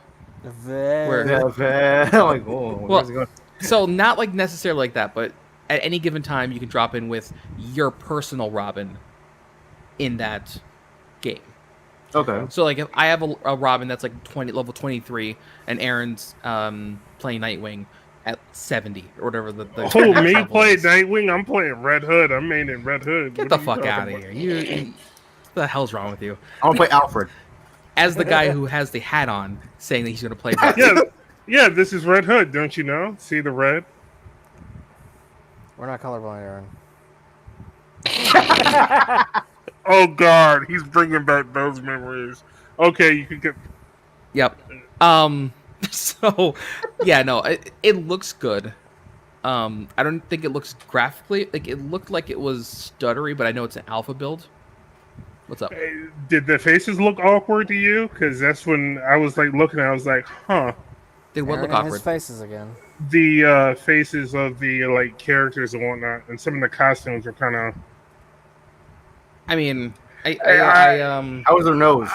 Where- I'm like, whoa, Well, where's it going? So not like necessarily like that, but at any given time you can drop in with your personal Robin in that game. Okay. So like if I have a Robin that's like level 23 and Aaron's playing Nightwing at 70 or whatever the Oh, max me level play is. Nightwing? I'm playing Red Hood. I'm maining Red Hood. Get What the are you fuck talking out of about? here. You what the hell's wrong with you? I want to play Alfred. As the guy who has the hat on saying that he's going to play Batman. Yeah, yeah. This is Red Hood. Don't you know? See the red? We're not colorblind, Aaron. Oh God, he's bringing back those memories. Okay, you can get. Yep. So yeah, no, it looks good. I don't think it looks graphically like it looked like it was stuttery, but I know it's an alpha build. What's up? Did the faces look awkward to you? Because that's when I was like looking. I was like, huh. They would Aaron look and his awkward. faces again. The faces of the like characters and whatnot, and some of the costumes were kind of. I mean, How was their nose?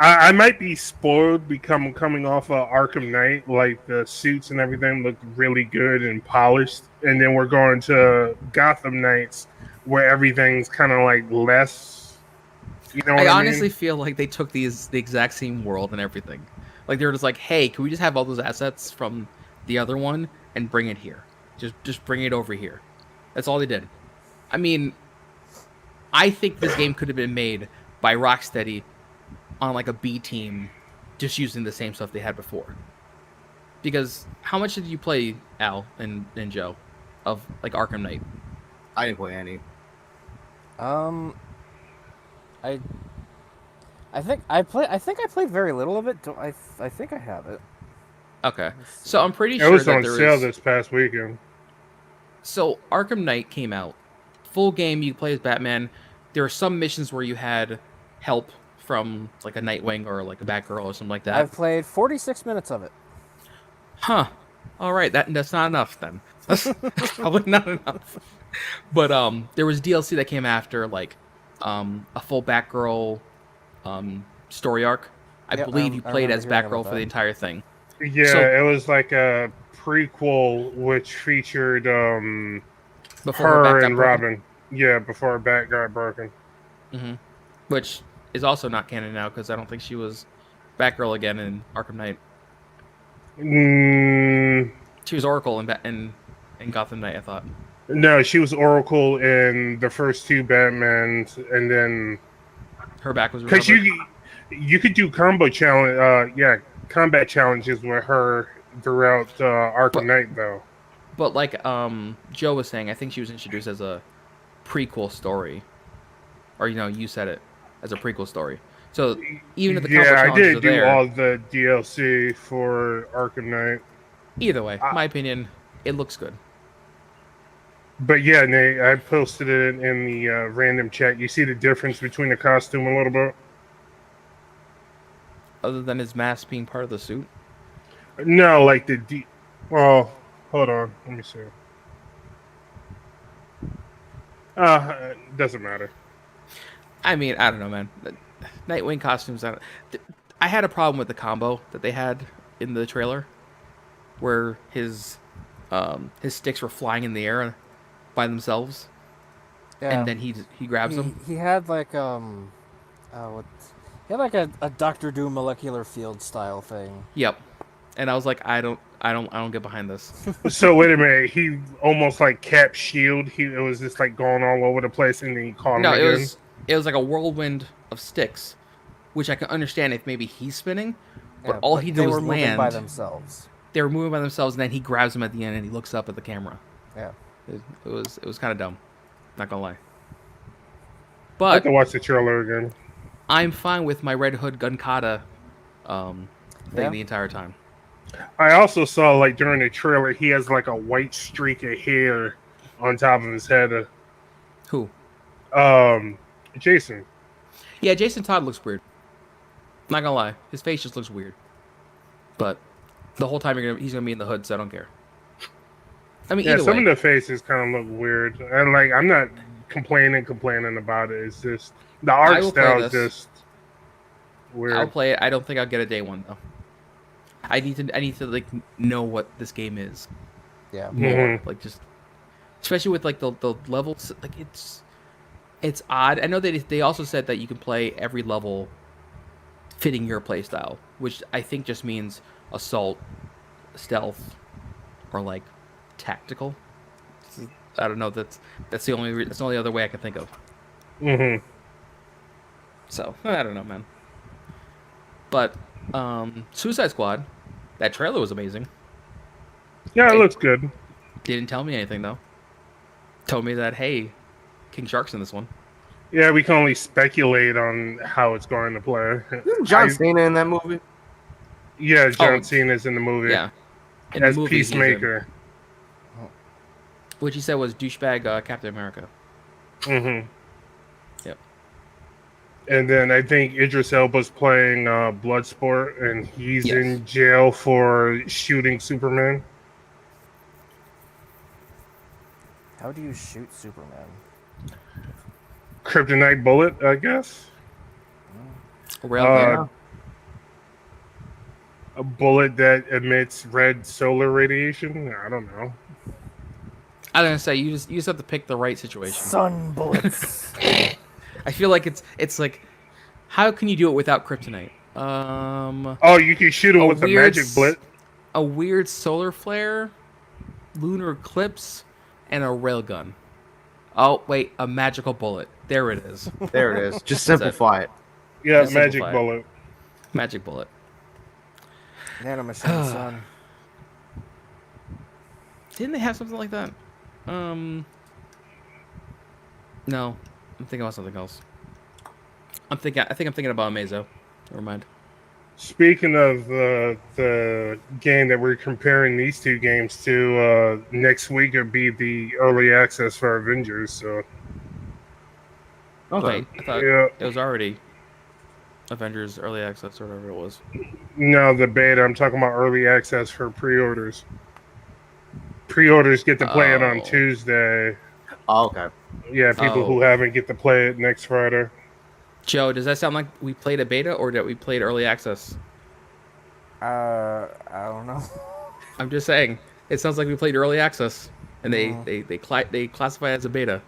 I might be spoiled coming off of Arkham Knight. Like the suits and everything looked really good and polished, and then we're going to Gotham Knights where everything's kind of like less. You know what I honestly mean? feel like they took the exact same world and everything. Like they were just like, hey, can we just have all those assets from the other one and bring it here? Just bring it over here. That's all they did. I mean, I think this game could have been made by Rocksteady on like a B team, just using the same stuff they had before. Because how much did you play, Al and Joe, of like Arkham Knight? I didn't play any. I think I played very little of it. I think I have it. Okay, so I'm pretty It sure was that on there sale is. this past weekend. So Arkham Knight came out, full game. You play as Batman. There are some missions where you had help from like a Nightwing or like a Batgirl or something like that. I've played 46 minutes of it. Huh. All right, that's not enough then. That's probably not enough. But there was DLC that came after, like a full Batgirl story arc. I Yep, believe you I played remember as hearing Batgirl about for the that. entire thing. Yeah, So- it was like a prequel which featured Before her back her got and broken. Robin. Yeah, before her back got broken. Mm-hmm. Which is also not canon now because I don't think she was Batgirl again in Arkham Knight. She was Oracle in Gotham Knight, I thought. No, she was Oracle in the first two Batmans, and then Her back was because recovered. you could do combat challenges with her throughout Arkham But- Knight though. But like Joe was saying, I think she was introduced as a prequel story. Or you said it as a prequel story. So even if the combo Yeah, I challenges did are do there, all the DLC for Arkham Knight. either way, my opinion, it looks good. But yeah, Nate, I posted it in the random chat. You see the difference between the costume a little bit? Other than his mask being part of the suit. No, like well, hold on. Let me see. Doesn't matter. I mean, I don't know, man. The Nightwing costumes. I had a problem with the combo that they had in the trailer, where his sticks were flying in the air by themselves, Yeah. and then he grabs them. He had like he had like a Doctor Doom molecular field style thing. Yep. And I was like, I don't get behind this. So wait a minute. He almost like Cap Shield. It was just like going all over the place, and then he caught him No, again. it was like a whirlwind of sticks, which I can understand if maybe he's spinning, but Yeah, all but he they did was were moving land. by themselves. They were moving by themselves, and then he grabs them at the end, and he looks up at the camera. Yeah. It was kind of dumb, not gonna lie. I have But to watch the trailer again. I'm fine with my Red Hood gun kata thing Yeah. the entire time. I also saw like during the trailer, he has like a white streak of hair on top of his head. Who? Jason. Yeah, Jason Todd looks weird. Not gonna lie, his face just looks weird. But the whole time he's gonna be in the hood, so I don't care. I mean, Yeah, either some way, of the faces kind of look weird, and like I'm not complaining about it. It's just the I art will play style is this. just I'll weird. play it. I don't think I'll get a day one though. I need to like know what this game is Yeah. more. Mhm. Like just especially with like the levels. Like it's odd. I know they also said that you can play every level fitting your playstyle, which I think just means assault, stealth, or like tactical. I don't know. That's the only other way I can think of. Mhm. So I don't know, man. But Suicide Squad, that trailer was amazing. Yeah, it It looks good. didn't tell me anything though. Told me that hey, King Shark's in this one. Yeah, we can only speculate on how it's going to play. Isn't John Cena in that movie? Yeah, John Oh, Cena's in the movie yeah, in the as movie he's in, Peacemaker. which he said was douchebag Captain America. Hmm. Yep. And then I think Idris Elba's playing Bloodsport, and he's Yes. in jail for shooting Superman. How do you shoot Superman? Kryptonite bullet, I guess. Railgun. A bullet that emits red solar radiation. I don't know. I was gonna say you just have to pick the right situation. Sun bullets. I feel like it's like, how can you do it without kryptonite? Oh, you can shoot him with a magic bullet. A weird solar flare, lunar eclipse, and a railgun. Oh wait, a magical bullet. There it is. There it is. Just simplify it. Yeah, Just magic simplify it. bullet. Magic bullet. Nanomachine, son. Didn't they have something like that? No, I'm thinking about something else. I think I'm thinking about Amazo. Never mind. Speaking of the game that we're comparing these two games to, next week it'll be the early access for Avengers. So Wait, I thought yeah, it was already Avengers Early Access or whatever it was. no, the beta. I'm talking about early access for pre-orders. Pre-orders get to play it on Oh. Tuesday. Oh, okay. Yeah, people who haven't get to play it next Friday. Joe, does that sound like we played a beta or that we played early access? I don't know. I'm just saying. It sounds like we played early access, and they classify it as a beta,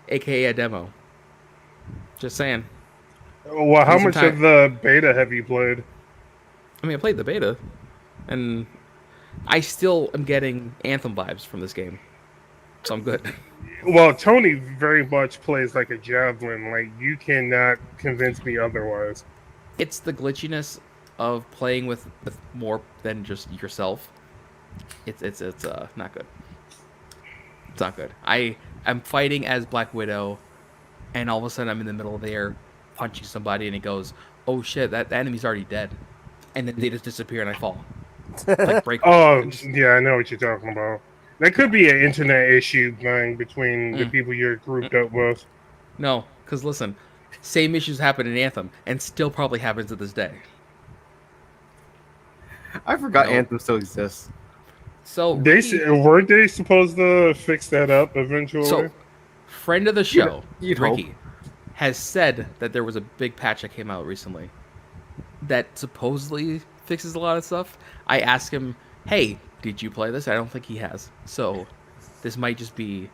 aka a demo. Just saying. Well, how Give me much some of the beta have you played? I mean, I played the beta, and I still am getting Anthem vibes from this game, so I'm good. Well, Tony very much plays like a javelin. Like, you cannot convince me otherwise. It's the glitchiness of playing with more than just yourself. It's not good. It's not good. I'm fighting as Black Widow, and all of a sudden I'm in the middle of the air punching somebody, and it goes, "Oh shit, that enemy's already dead," and then they just disappear, and I fall. Like break. Oh, yeah, I know what you're talking about. That could be an internet issue thing between the people you're grouped up with. No, because listen, same issues happen in Anthem, and still probably happens to this day. I forgot No. Anthem still exists. So Weren't they supposed to fix that up eventually? So, friend of the show, You'd Ricky, has said that there was a big patch that came out recently that supposedly fixes a lot of stuff. I asked him, hey, did you play this? I don't think he has. So, this might just be...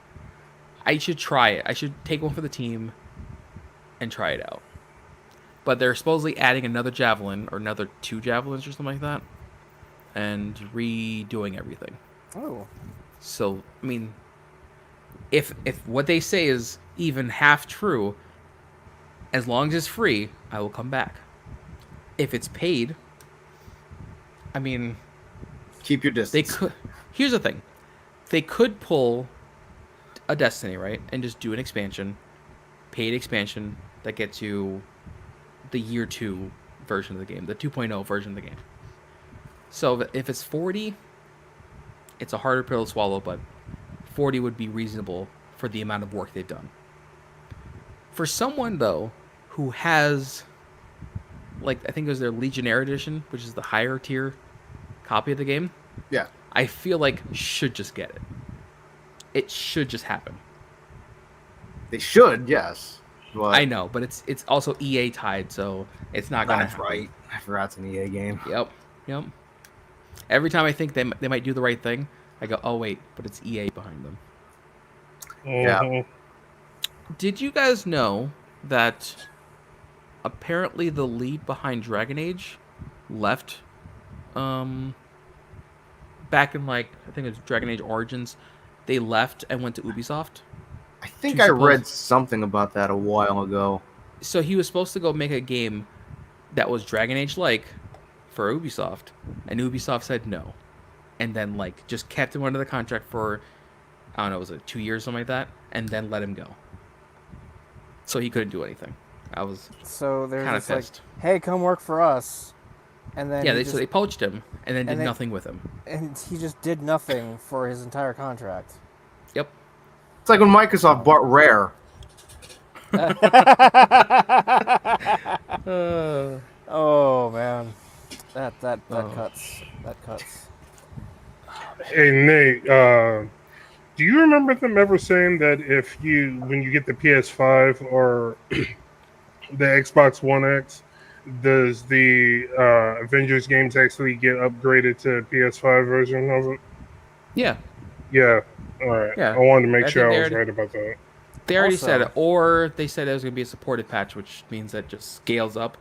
I should try it. I should take one for the team and try it out. But they're supposedly adding another javelin, or another 2 javelins or something like that, and redoing everything. Oh. So, I mean, if what they say is even half true, as long as it's free, I will come back. If it's paid, I mean, Keep your they distance. could. Here's the thing: they could pull a Destiny, right, and just do an expansion, paid expansion that gets you the year 2 version of the game, the 2.0 version of the game. So if it's 40, it's a harder pill to swallow, but 40 would be reasonable for the amount of work they've done. For someone, though, who has, like, I think it was their Legionnaire edition, which is the higher tier copy of the game, Yeah. I feel like should just get it. it should just happen. They should, yes. But I know, but it's also EA tied, so it's not gonna that's happen. right. I forgot it's an EA game. Yep. Every time I think they might do the right thing, I go, oh wait, but it's EA behind them. Yeah. Did you guys know that apparently the lead behind Dragon Age left back in I think it was Dragon Age Origins, they left and went to Ubisoft? I think I read something about that a while ago. So he was supposed to go make a game that was Dragon Age-like for Ubisoft, and Ubisoft said no. And then just kept him under the contract for, I don't know, was it 2 years, something like that, and then let him go. So he couldn't do anything. I was So they're kind of just like, pissed. hey, come work for us. And then Yeah, so they poached him and then did they- nothing with him. and he just did nothing for his entire contract. Yep. It's like when Microsoft bought Rare. Oh man, that cuts. That cuts. Hey Nate, do you remember them ever saying that when you get the PS5 or the Xbox One X, does the Avengers games actually get upgraded to PS5 version of it? Yeah. Yeah. All right. Yeah. I wanted to make I sure think I was right about that. They already Also- said it, or they said it was going to be a supported patch, which means that just scales up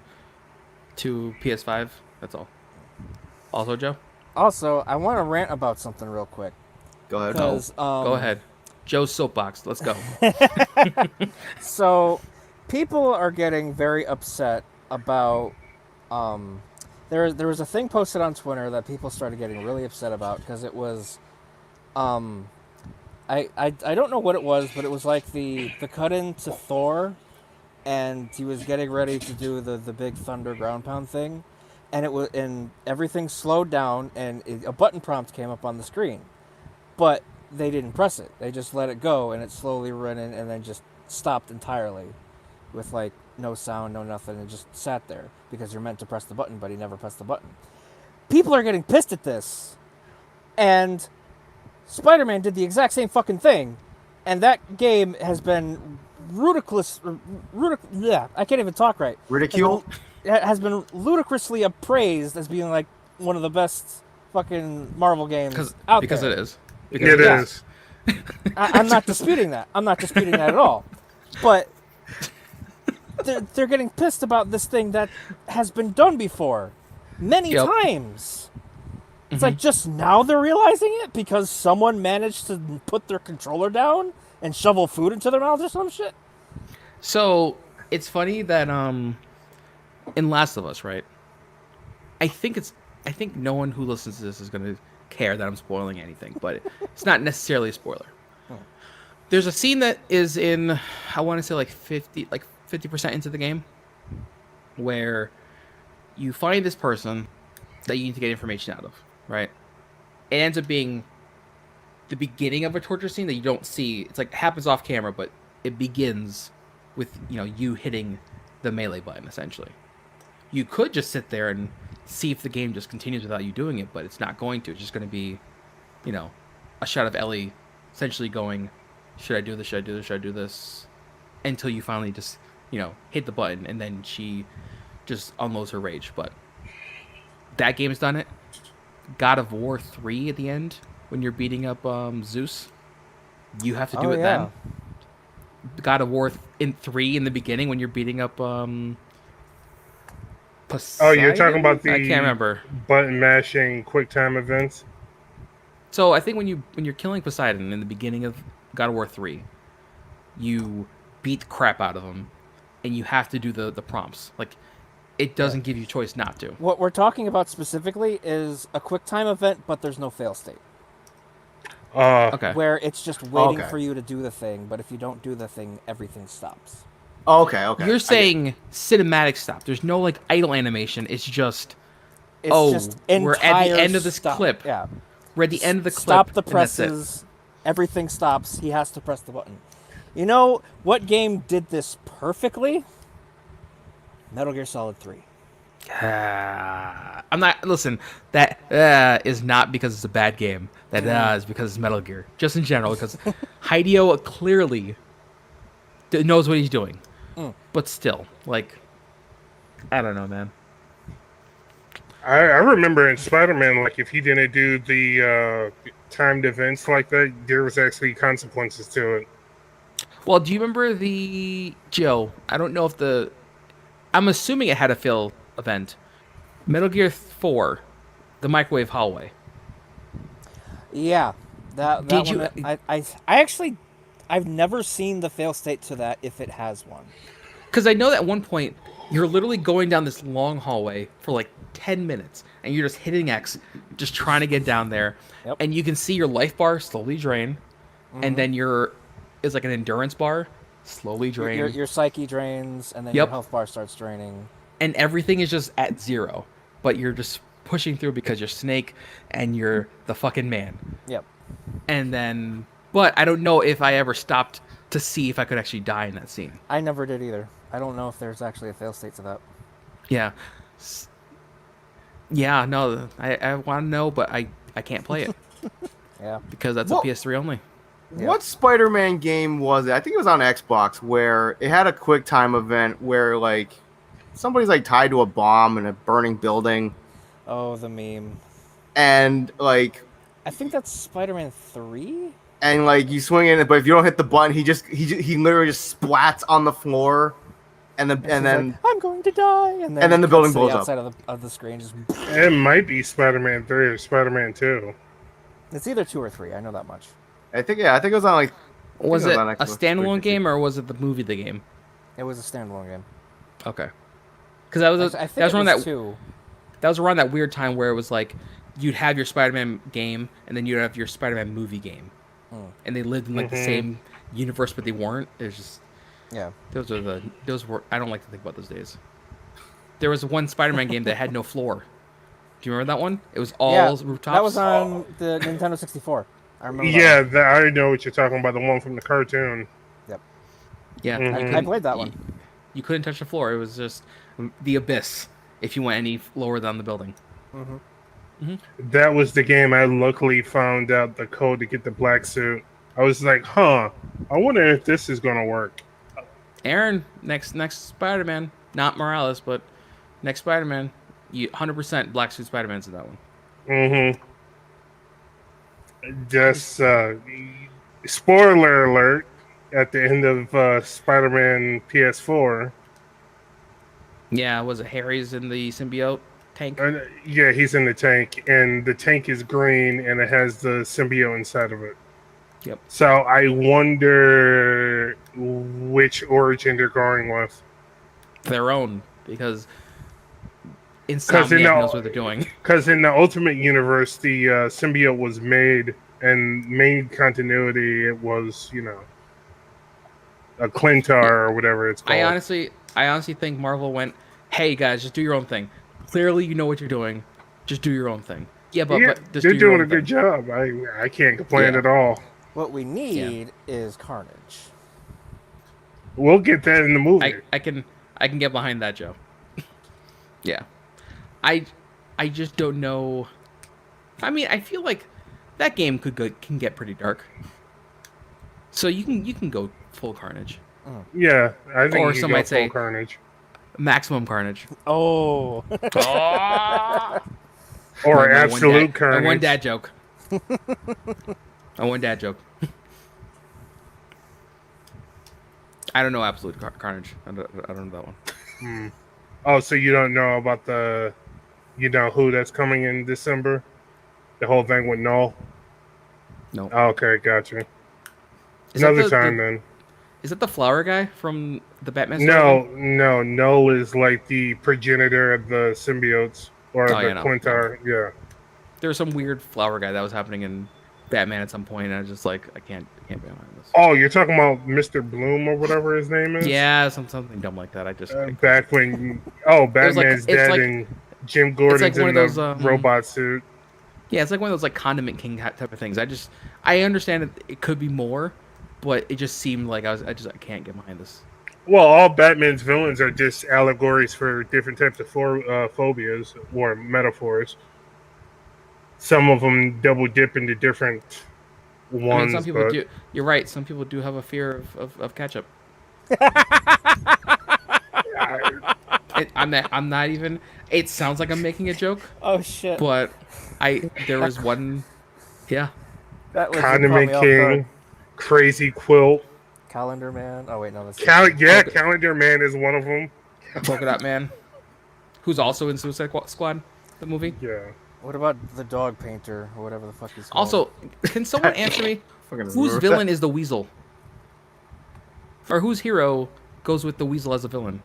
to PS5. That's all. Also, Joe? Also, I want to rant about something real quick. Go ahead. Because, Go ahead. Joe's soapbox. Let's go. So, people are getting very upset about. There was a thing posted on Twitter that people started getting really upset about because it was, I don't know what it was, but it was like the cut into Thor, and he was getting ready to do the big thunder ground pound thing, and everything slowed down, and a button prompt came up on the screen, but they didn't press it. They just let it go, and it slowly ran in, and then just stopped entirely, with no sound, no nothing, and just sat there because you're meant to press the button, but he never pressed the button. People are getting pissed at this, and Spider-Man did the exact same fucking thing, and that game has been yeah, I can't even talk right. Ridicule? It has been ludicrously appraised as being one of the best fucking Marvel games out because there. it is. It is. I'm not disputing that. I'm not disputing that at all. But they're getting pissed about this thing that has been done before many times. It's like just now they're realizing it because someone managed to put their controller down and shovel food into their mouth or some shit. So it's funny that in Last of Us, right? I think no one who listens to this is gonna care that I'm spoiling anything, but it's not necessarily a spoiler. There's a scene that is in, I want to say 50% into the game, where you find this person that you need to get information out of, right? It ends up being the beginning of a torture scene that you don't see. It's it happens off camera, but it begins with you hitting the melee button essentially. You could just sit there and see if the game just continues without you doing it, but it's not going to. It's just going to be, a shot of Ellie essentially going, should I do this? Should I do this? Should I do this? Until you finally just, hit the button, and then she just unloads her rage. But that game's done it. God of War 3 at the end, when you're beating up Zeus, you have to do it then. God of War 3 in the beginning, when you're beating up Poseidon? Oh, you're talking about the I can't remember. button mashing quick time events? So I think when you're killing Poseidon in the beginning of God of War 3, you beat the crap out of him, and you have to do the prompts. It doesn't give you choice not to. What we're talking about specifically is a quick time event, but there's no fail state. Okay. Where it's just waiting for you to do the thing, but if you don't do the thing, everything stops. Okay. You're saying cinematic stop. There's no idle animation. It's just It's we're at the end of this stop. clip. Yeah. We're at the end of the clip. Stop the and that's it. presses. Everything stops. He has to press the button. You know what game did this perfectly? Metal Gear Solid 3. I'm not. Listen, that is not because it's a bad game. That is because it's Metal Gear. Just in general, because Hideo clearly knows what he's doing. But still, like, I don't know, man. I remember in Spider-Man, like, if he didn't do the timed events like that, there was actually consequences to it. Well, do you remember the Joe? I don't know if I'm assuming it had a fail event. Metal Gear 4, the microwave hallway. Yeah, that Did one. I've never seen the fail state to that if it has one. Because I know that at one point you're literally going down this long hallway for like 10 minutes, and you're just hitting X, just trying to get down there, and you can see your life bar slowly drain, and then it's like an endurance bar slowly drain. Your psyche drains, and then your health bar starts draining, and everything is just at 0, but you're just pushing through because you're Snake and you're the fucking man. Yep. And then, but I don't know if I ever stopped to see if I could actually die in that scene. I never did either. I don't know if there's actually a fail state to that. Yeah. Yeah, no, I want to know, but I can't play it. Yeah. Because that's a PS3 only. What Spider-Man game was it? I think it was on Xbox, where it had a quick time event where, like, somebody's, like, tied to a bomb in a burning building. Oh, the meme. And, like... I think that's Spider-Man 3? And, like, you swing in it, but if you don't hit the button, he literally just splats on the floor. And then like, I'm going to die. And then the building blows outside up. of the screen. Just... It might be Spider-Man 3 or Spider-Man 2. It's either 2 or 3. I know that much. I think it was on, like... Was it a standalone game, or was it the movie the game? It was a standalone game. Okay. Because that was that was around that weird time where it was like you'd have your Spider-Man game and then you'd have your Spider-Man movie game, and they lived in like the same universe, but they weren't. It was just those were I don't like to think about those days. There was one Spider-Man game that had no floor. Do you remember that one? It was all rooftops. That was on the Nintendo 64. I remember. Yeah, I know what you're talking about. The one from the cartoon. Yep. Yeah, I played that one. You couldn't touch the floor. It was just the abyss if you went any lower down the building. That was the game I luckily found out the code to get the black suit. I was like, I wonder if this is going to work. Aaron, next Spider-Man, not Morales, but next Spider-Man, 100% black suit Spider-Man's in that one. Just spoiler alert at the end of Spider-Man PS4. Yeah, was it Harry's in the symbiote tank? Yeah, he's in the tank, and the tank is green, and it has the symbiote inside of it. Yep. So I wonder which origin they're going with. Their own, because Insomniac knows what they're doing. Because in the Ultimate Universe, the symbiote was made, and main continuity, it was, a Clintar or whatever it's called. I honestly think Marvel went, hey guys, just do your own thing. Clearly you know what you're doing. Just do your own thing. Yeah, but just they're do your doing own a good thing. job. I can't complain at all. What we need is Carnage. We'll get that in the movie. I can get behind that, Joe. Yeah. I just don't know. I mean, I feel like that game can get pretty dark. So you can go full Carnage. Yeah, I think or you some go might say full Carnage. Maximum Carnage. Oh. Or absolute Carnage. One dad joke. One dad joke. I don't know Absolute Carnage. I don't know that one. Oh, so you don't know about who that's coming in December? The whole thing with Null? No. Oh, okay, gotcha. Another time then. Is that the flower guy from the Batman story? No. Null is like the progenitor of the symbiotes. Or Clintar, yeah. There was some weird flower guy that was happening in Batman at some point, and I was just like, I can't be behind this. Oh, you're talking about Mr. Bloom or whatever his name is? Yeah, something dumb like that. I just back when Batman's dead and Jim Gordon's in the robot suit. Yeah, it's like one of those like Condiment King type of things. I understand that it could be more, but it just seemed like I can't get behind this. Well, all Batman's villains are just allegories for different types of phobias or metaphors. some of them double dip into different I ones. mean, some people but do. You're right. Some people do have a fear of ketchup. I'm not even. It sounds like I'm making a joke, Oh shit! but there was one. Yeah, That legit caught Condiment me off guard. King, Crazy Quilt. Calendar Man. Oh wait, no, that's Calendar Man is one of them. Polka Dot Man, who's also in Suicide Squad, the movie. Yeah. What about the dog painter or whatever the fuck he's called? Also, can someone answer me? Fucking Whose remember villain that. is the Weasel? Or whose hero goes with the Weasel as a villain?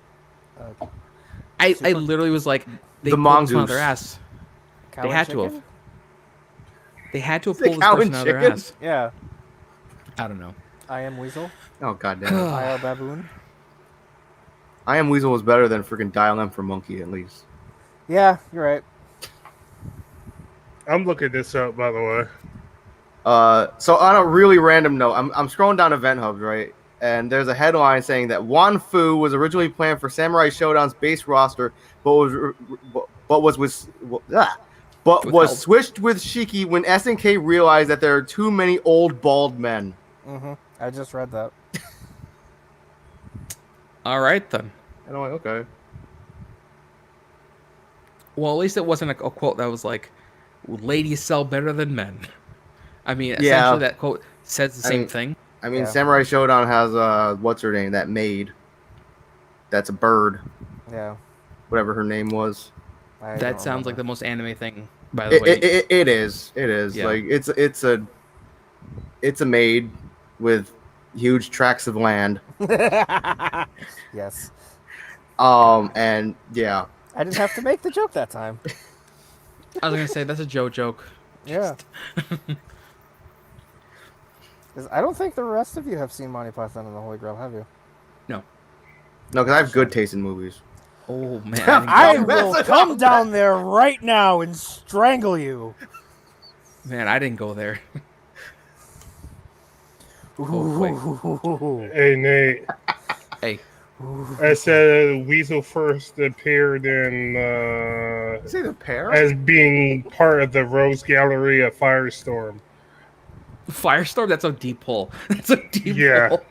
I literally was like, they The pulled this one out of mongoose. their ass. Cow They and had to chicken? have. They had to have Is it pulled this cow person and out of their chicken? ass. Yeah. I don't know. I am Weasel. Oh god damn it. I am Baboon. I Am Weasel was better than freaking Dial M for Monkey at least. Yeah, you're right. I'm looking this up, by the way. So on a really random note, I'm scrolling down Event Hubs, right? And there's a headline saying that Wan Fu was originally planned for Samurai Showdown's base roster, but was Withheld. switched with Shiki when SNK realized that there are too many old bald men. Mm-hmm. I just read that. All right, then. And I'm like, okay. Well, at least it wasn't a quote that was like, ladies sell better than men. I mean, Yeah. essentially that quote says the I same mean- thing. I mean, Yeah. Samurai Showdown has what's her name? That maid. That's a bird. Yeah. Whatever her name was. I That don't sounds like remember. the most anime thing, by the way. It is. It is. Yeah. Like it's a maid with huge tracts of land. Yes. And yeah. I didn't have to make the joke that time. I was gonna say that's a Joe joke. Yeah. 'Cause I don't think the rest of you have seen Monty Python and the Holy Grail, have you? No, because I have good taste in movies. Oh man, I didn't go, will Mess it come up. down there right now and strangle you. man, I didn't go there. Ooh. Hey, Nate. Hey, I said Weasel first appeared in Say the pair. as being part of the Rose Gallery of Firestorm. Firestorm. That's a deep pull. That's a deep Yeah. pull.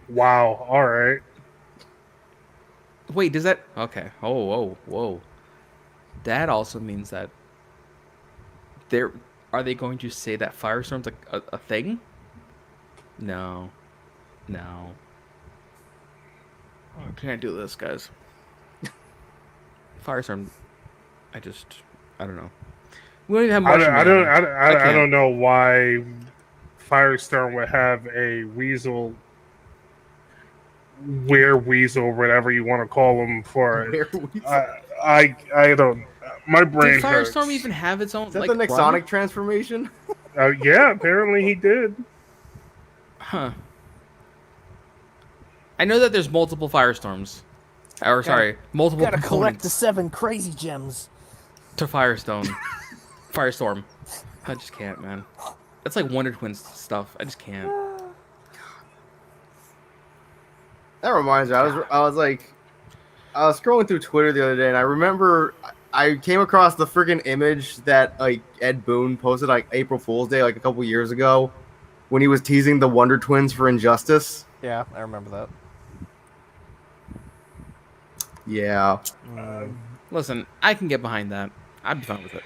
Wow. All right. Wait, does that? Okay. Oh, whoa. That also means that are they going to say that Firestorm's a thing? No. Oh, can't do this, guys. Firestorm. I don't know. We don't even have I much. don't know why Firestorm would have a weasel, weasel, whatever you want to call them for. I don't. My brain Did hurts. Firestorm even have its own? Is that like, the next run? Sonic transformation? Yeah, apparently he did. Huh. I know that there's multiple Firestorms. Multiple Gotta collect components the 7 crazy gems. to Firestorm. I just can't, man. That's like Wonder Twins stuff. I just can't. That reminds me. I was scrolling through Twitter the other day, and I remember I came across the freaking image that like Ed Boon posted like April Fool's Day like a couple years ago when he was teasing the Wonder Twins for Injustice. Yeah, I remember that. Yeah. Listen, I can get behind that. I'd be fine with it.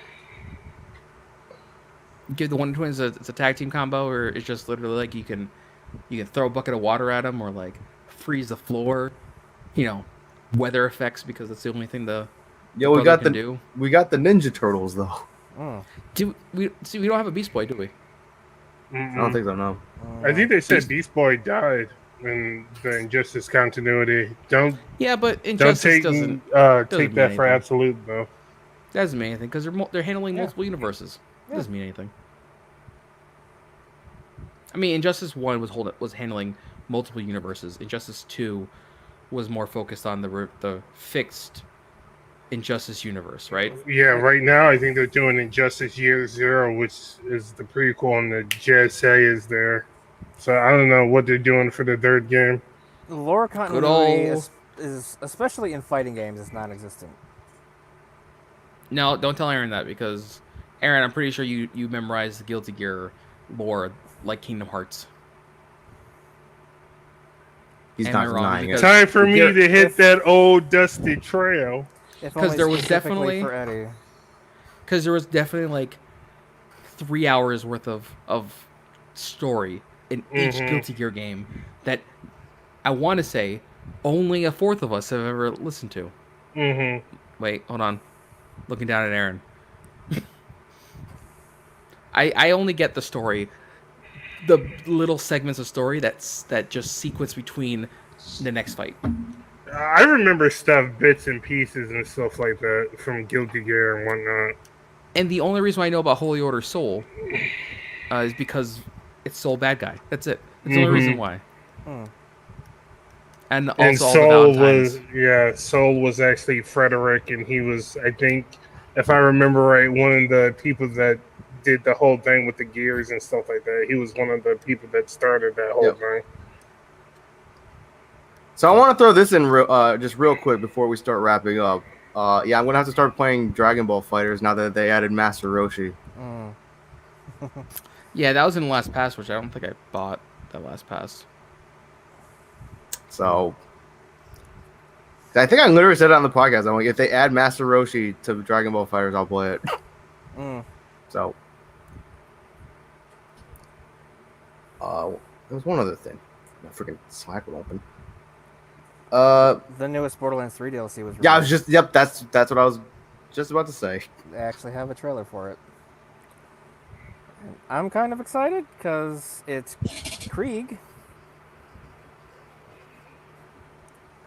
Give the Wonder Twins it's a tag team combo, or it's just literally like you can throw a bucket of water at them, or like freeze the floor. Weather effects, because that's the only thing the Yo, we brother got can the do. we got the Ninja Turtles though. We don't have a Beast Boy, do we? I don't think so. No. I think they said Beast Boy died in the Injustice continuity. Don't Yeah, but Injustice take doesn't take mean that for anything. absolute though. doesn't mean anything, because they're handling multiple universes. It doesn't mean anything. I mean, Injustice 1 was handling multiple universes. Injustice 2 was more focused on the fixed Injustice universe, right? Yeah, right now I think they're doing Injustice Year Zero, which is the prequel, and the JSA is there. So I don't know what they're doing for the third game. The lore continuity is, especially in fighting games, is non-existent. No, don't tell Aaron that, because Aaron, I'm pretty sure you memorized the Guilty Gear lore like Kingdom Hearts. He's Am not I wrong? denying it. Because- Time for me Gear- to hit that old dusty trail. If 'Cause only there was specifically definitely- for Eddie. Because there was definitely like 3 hours worth of story in each Mhm. Guilty Gear game that I want to say only a fourth of us have ever listened to. Mm-hmm. Wait, hold on. Looking down at Aaron. I only get the story, the little segments of story that just sequence between the next fight. I remember stuff, bits and pieces and stuff like that from Guilty Gear and whatnot. And the only reason why I know about Holy Order Soul is because it's Soul bad guy. That's it. That's the only reason why. Hmm. And also And all Soul the Valentines. Soul was actually Frederick, and he was, I think, if I remember right, one of the people that did the whole thing with the gears and stuff like that. He was one of the people that started that whole thing. So I want to throw this in just real quick before we start wrapping up. Yeah, I'm gonna have to start playing Dragon Ball Fighters now that they added Master Roshi. Mm. Yeah, that was in the last pass, which I don't think I bought that last pass. So I think I literally said it on the podcast. I'm like, if they add Master Roshi to Dragon Ball Fighters, I'll play it. Mm. So there was one other thing. My freaking Slack would open. The newest Borderlands 3 DLC was. Yeah, I was released. just that's what I was just about to say. They actually have a trailer for it. And I'm kind of excited because it's Krieg.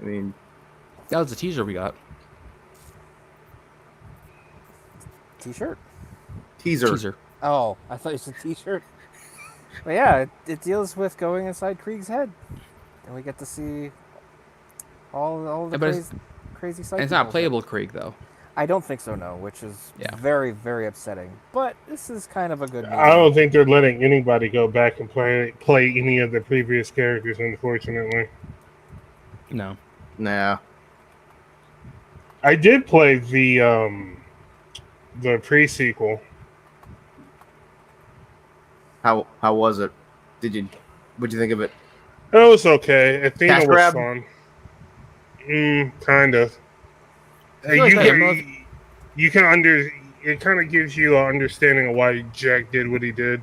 I mean, That was the teaser we got. T-shirt. teaser. Oh, I thought you said T-shirt. But yeah, it deals with going inside Krieg's head, and we get to see all the Yeah, but crazy And sights. it's not playable Krieg, though. I don't think so, no, which is Yeah. very, very upsetting. But this is kind of a good movie. I don't think they're letting anybody go back and play any of the previous characters, unfortunately. No. Nah. I did play the pre-sequel. How was it? What'd you think of it? It was okay. Athena Cash was grab? fun. Kind of. feel like You can it kind of gives you an understanding of why Jack did what he did.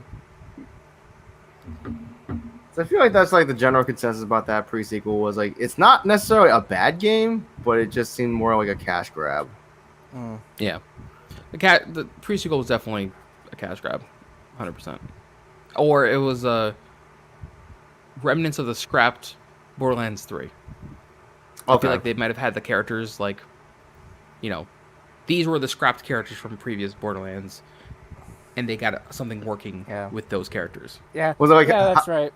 So I feel like that's like the general consensus about that pre-sequel was like it's not necessarily a bad game, but it just seemed more like a cash grab. Mm. Yeah. The pre-sequel was definitely a cash grab. 100%. Or it was remnants of the scrapped Borderlands 3. I feel like they might have had the characters like, these were the scrapped characters from previous Borderlands, and they got something working with those characters. Yeah, Was it like yeah, that's right.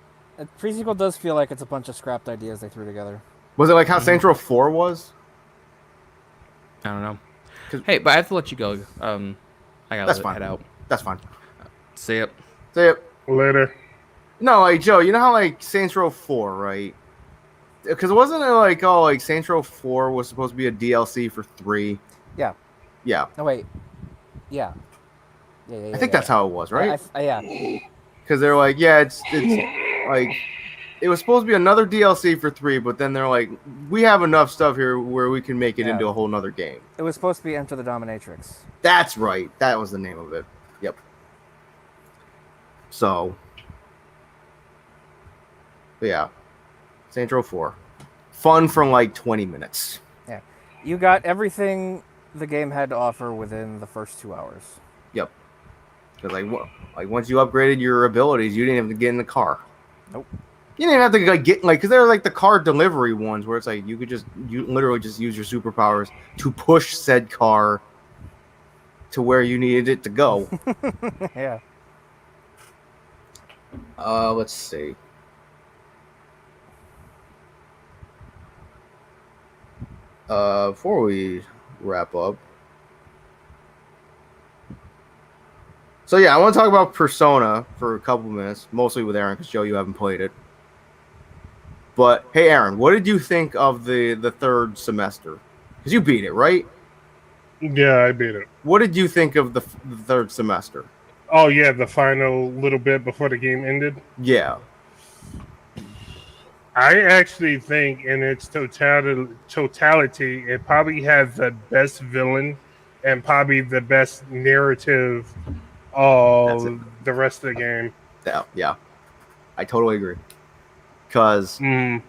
Pre-sequel does feel like it's a bunch of scrapped ideas they threw together. Was it like how Saints Row 4 was? I don't know. Hey, but I have to let you go. I gotta head out. That's fine. See ya. See ya. Later. No, like Joe, you know how like Saints Row 4, right? Because wasn't it like Saints Row 4 was supposed to be a DLC for 3? Yeah. Yeah. No wait. Yeah. I think that's how it was, right? Yeah. Because they're like, yeah, it's like it was supposed to be another DLC for 3, but then they're like, we have enough stuff here where we can make it into a whole nother game. It was supposed to be Enter the Dominatrix. That's right. That was the name of it. Yep. So, but yeah, Saints Row 4, fun for like 20 minutes. Yeah, you got everything the game had to offer within the first 2 hours. Yep. Because like once you upgraded your abilities, you didn't have to get in the car. Nope. You didn't have to get because they were like the car delivery ones where it's like you literally just use your superpowers to push said car to where you needed it to go. Yeah. Let's see. Before we wrap up. So yeah, I want to talk about Persona for a couple minutes, mostly with Aaron, because Joe, you haven't played it. But hey, Aaron, what did you think of the third semester? Because you beat it, right? Yeah, I beat it. What did you think of the third semester? Oh yeah, the final little bit before the game ended. Yeah. I actually think, in its totality, it probably has the best villain and probably the best narrative That's it. of the rest of the game. Yeah. I totally agree. Because, Mm.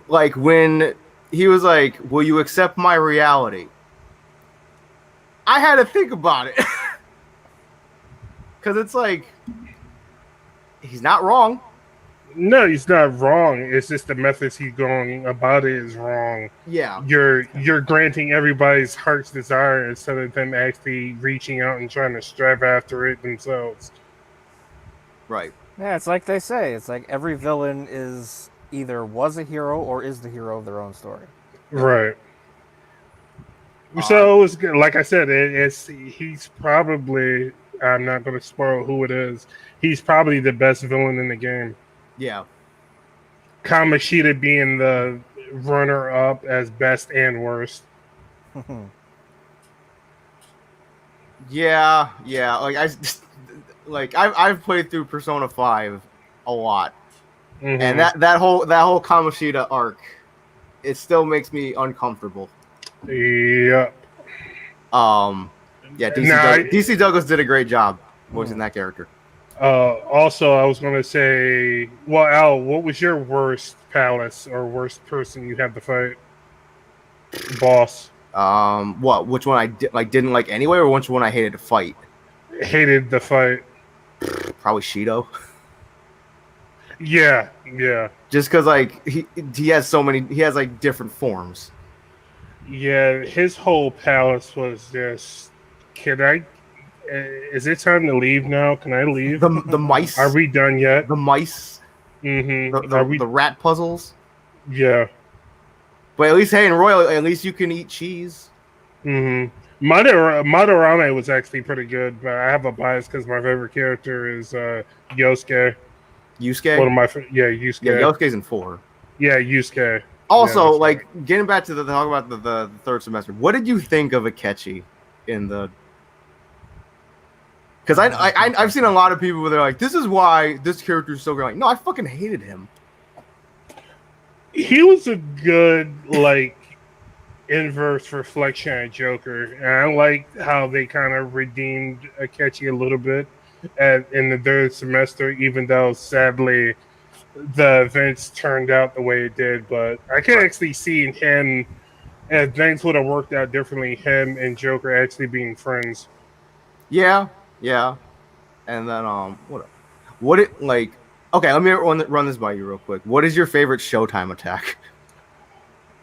like, when he was like, "Will you accept my reality?" I had to think about it. Because it's like, he's not wrong. No, he's not wrong. It's just the methods he's going about it is wrong. Yeah. You're granting everybody's heart's desire instead of them actually reaching out and trying to strive after it themselves. Right. Yeah, it's like they say. It's like every villain is either was a hero or is the hero of their own story. Right. So it's good. Like I said, he's probably, I'm not going to spoil who it is. He's probably the best villain in the game. Yeah. Kamoshida being the runner-up as best and worst. Yeah. Like I've played through Persona 5 a lot, Mm-hmm. and that whole Kamoshida arc, it still makes me uncomfortable. Yep. Yeah. DC Douglas did a great job voicing that character. Also, I was going to say, well, Al, what was your worst palace or worst person you had to fight? Boss. What? Which one I didn't like anyway, or which one I hated to fight? Hated the fight. Probably Shido. Yeah. Just because like he has so many, he has like different forms. Yeah, his whole palace was just. Is it time to leave now? Can I leave? The mice. Are we done yet? The mice. Mm-hmm. The rat puzzles. Yeah. But at least, hey, in Royal, at least you can eat cheese. Mm-hmm. Madarame was actually pretty good, but I have a bias because my favorite character is Yosuke. Yusuke? One of my Yusuke. Yeah, Yosuke's in 4. Yeah, Yusuke. Also, Yeah, like, right. getting back to the talk about the third semester, what did you think of Akechi in the... Because I've seen a lot of people where they're like, this is why this character is so great. Like, no, I fucking hated him. He was a good, like, inverse reflection of Joker. And I liked how they kind of redeemed Akechi a little bit in the third semester, even though, sadly, the events turned out the way it did. But I can actually see him, if things would have worked out differently, him and Joker actually being friends. Yeah. And then, what it, like... Okay, let me run this by you real quick. What is your favorite Showtime attack?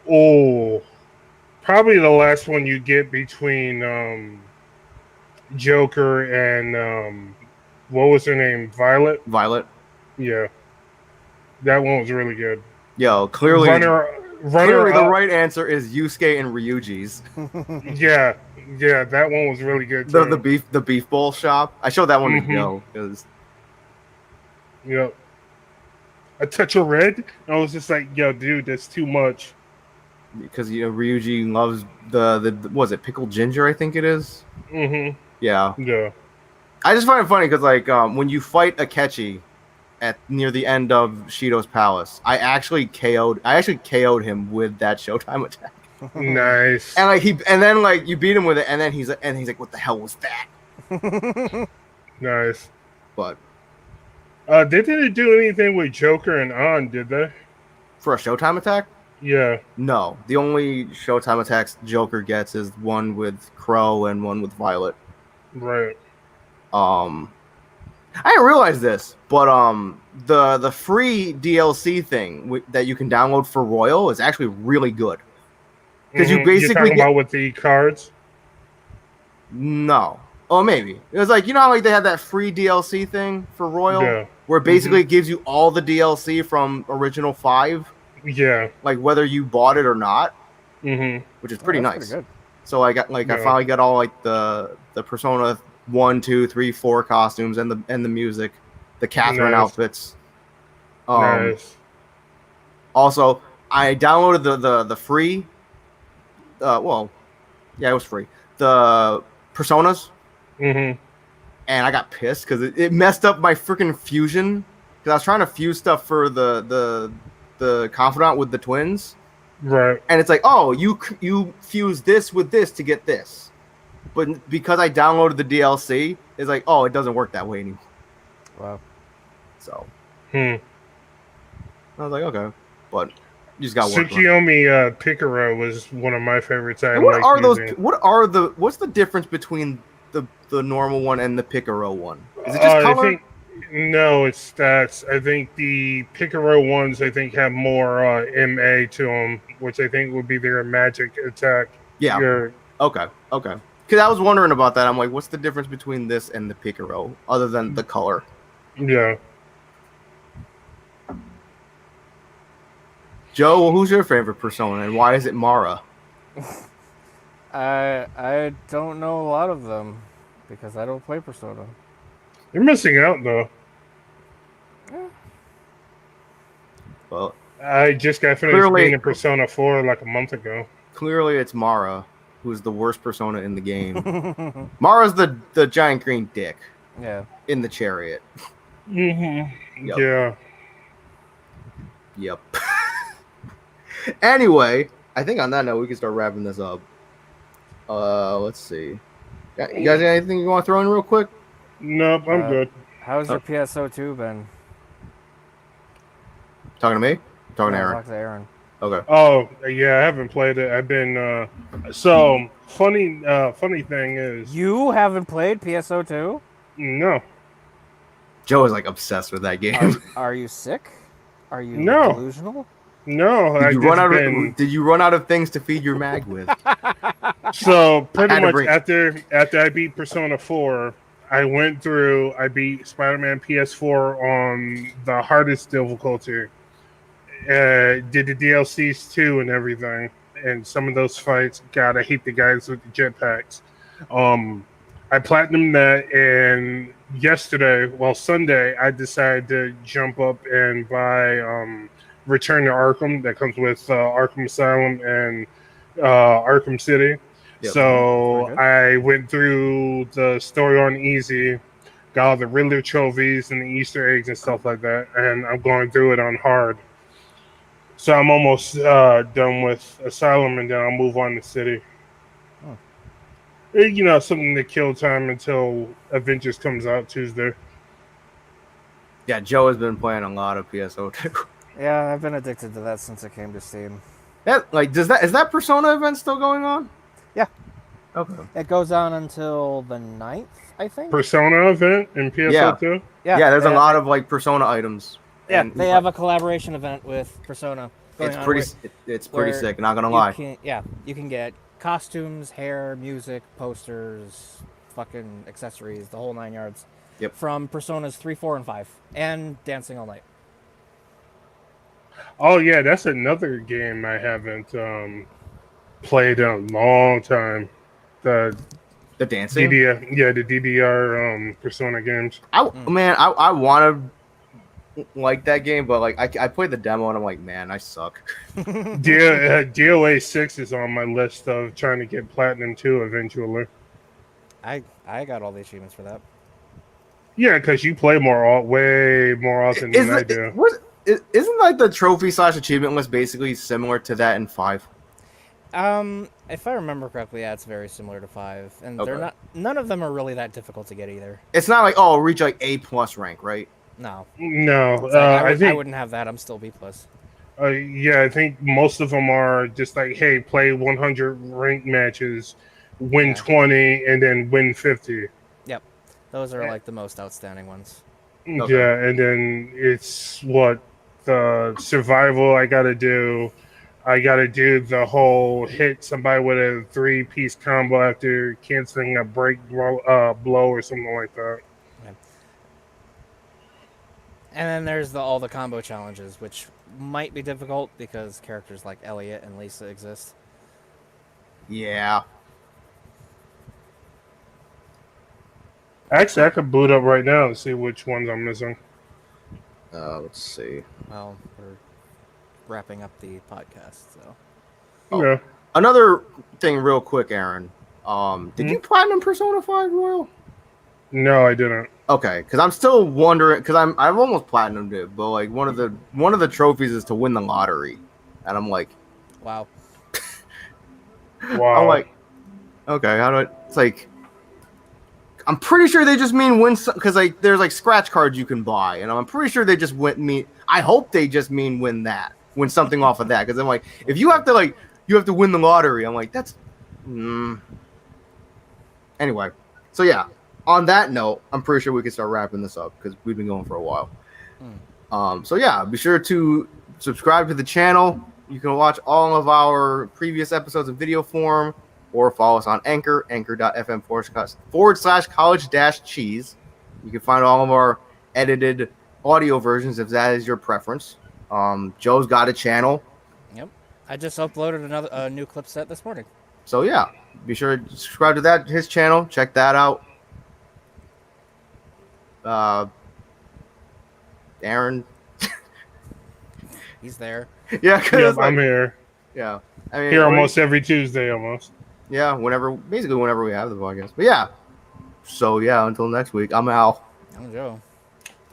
Oh, probably the last one you get between Joker and what was her name? Violet? Violet? Yeah. That one was really good. Yo, clearly Runner the up. right answer is Yusuke and Ryuji's. Yeah, that one was really good too. The beef bowl shop. I showed that one to Mhm. Joe because Yep. A touch of red. And I was just like, yo, dude, that's too much. Ryuji loves the was it pickled ginger, I think it is. Mm-hmm. Yeah. Yeah. I just find it funny because like when you fight Akechi at near the end of Shido's palace, I actually KO'd him with that Showtime attack. Nice. And then you beat him with it, and then he's like, what the hell was that? Nice. But They didn't do anything with Joker and On, did they? for a Showtime attack? Yeah. No. The only Showtime attacks Joker gets is one with Crow and one with Violet. Right. I didn't realize this, but the free DLC thing that you can download for Royal is actually really good. Because you basically You're talking about with the cards? No. Oh, maybe. It was like, you know how like they had that free DLC thing for Royal? Yeah. Where basically it gives you all the DLC from original 5, Yeah. like whether you bought it or not, Mm-hmm. which is pretty nice. Pretty good. So I got I finally got all like the Persona 1, 2, 3, 4 costumes and the music, the Catherine outfits. Nice. Also, I downloaded the free. Well, Yeah, it was free. The Personas, Mm-hmm. and I got pissed because it messed up my freaking fusion. Because I was trying to fuse stuff for the Confidant with the twins, Right. and it's like, oh, you fuse this with this to get this, but because I downloaded the DLC, it's like, oh, it doesn't work that way anymore. Wow. So Hmm. I was like, okay, but you just got work. Tsukiyomi Picaro was one of my favorites. I And what like are those? using. What's the difference between the normal one and the Picaro one? Is it just I color? think no, it's stats. I think the Picaro ones have more MA to them, which I think would be their magic attack. Yeah. Your Okay. Because I was wondering about that. I'm like, what's the difference between this and the Picaro, other than the color? yeah. Joe, who's your favorite Persona, and why is it Mara? I don't know a lot of them because I don't play Persona. You're missing out though. Well, I just got finished Clearly- being in Persona 4 like a month ago. clearly it's Mara, who's the worst Persona in the game. Mara's the giant green dick Yeah. in the chariot. Mm-hmm. Yep. Yeah. Yep. Anyway, I think on that note, we can start wrapping this up. Let's see. You guys got anything you want to throw in real quick? Nope, I'm Uh, good. How's your PSO2 been? Talking to me? Talking to Yeah, Aaron. talk to Aaron. Okay. Oh, yeah, I haven't played it. I've been so funny thing is You haven't played PSO2? no. Joe is like obsessed with that game. Are you sick? Are you No. delusional? No, Did you been... run out of things to feed your mag with? So pretty Had to much bring- after I beat Persona 4, I beat Spider-Man PS4 on the hardest difficulty. Did the DLCs too and everything, and some of those fights. God, I hate the guys with the jetpacks. I platinumed that, and Sunday, I decided to jump up and buy Return to Arkham that comes with Arkham Asylum and Arkham City. Yep. So Very good. I went through the story on easy, got all the Riddler trophies and the Easter eggs and stuff like that, and I'm going through it on hard. So I'm almost done with Asylum, and then I'll move on to City. Oh. Something to kill time until Avengers comes out Tuesday. Yeah, Joe has been playing a lot of PSO2. Yeah, I've been addicted to that since it came to Steam. Is that Persona event still going on? Yeah. Okay. It goes on until the 9th, I think. Persona event in PSO2? Yeah, there's a they- lot of like Persona items. Yeah, and they have a collaboration event with Persona. going It's on pretty. where- It's pretty where sick. Not gonna you lie. you can get costumes, hair, music, posters, fucking accessories, the whole 9 yards. Yep. From Personas 3, 4, and 5, and Dancing All Night. Oh, yeah, that's another game I haven't played in a long time. The The dancing. the DDR Persona games. I want to like that game, but like I played the demo and I'm like, man, I suck. DOA 6 is on my list of trying to get Platinum 2 eventually. I got all the achievements for that. Yeah, because you play way more often than I do. Isn't like the trophy / achievement list basically similar to that in 5? If I remember correctly, yeah, it's very similar to 5, and Okay. none of them are really that difficult to get either. It's not like, oh, reach like A+ rank, right? No, No, It's like, I think wouldn't have that. I'm still B+. yeah, I think most of them are just like, hey, play 100 ranked matches, win Yeah. 20, and then win 50. Yep, those are like the most outstanding ones. Okay. Yeah, and then it's what the survival I gotta do. I gotta do the whole hit somebody with a 3-piece combo after canceling a break blow or something like that. And then there's all the combo challenges, which might be difficult because characters like Elliot and Lisa exist. Yeah. Actually, I could boot up right now and see which ones I'm missing. Let's see. Well, we're wrapping up the podcast, so. Oh. Yeah. Another thing, real quick, Aaron. Did you platinum Persona 5 Royal? No, I didn't. Okay, because I'm still wondering, because I've almost platinumed it, but like one of the trophies is to win the lottery, and I'm like, Wow. Wow. I'm like, okay, how do I? It's like, I'm pretty sure they just mean win, because like there's like scratch cards you can buy, and I'm pretty sure they just mean. I hope they just mean win something off of that, because I'm like, if you have to win the lottery, I'm like, that's. Anyway, so yeah. On that note, I'm pretty sure we can start wrapping this up because we've been going for a while. So yeah, be sure to subscribe to the channel. You can watch all of our previous episodes in video form, or follow us on Anchor, anchor.fm/college-cheese. You can find all of our edited audio versions if that is your preference. Joe's got a channel. Yep. I just uploaded a new clip set this morning. So yeah, be sure to subscribe to his channel. Check that out. Aaron. He's there. Yeah, Yep, I'm here. Yeah, I mean, Here almost every Tuesday, almost. Yeah, whenever we have the podcast. But yeah, so yeah, until next week, I'm Al. I'm Joe.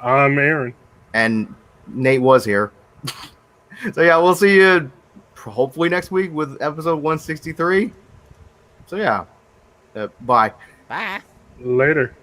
I'm Aaron. And Nate was here. So yeah, we'll see you hopefully next week with episode 163. So yeah, bye. Bye. Later.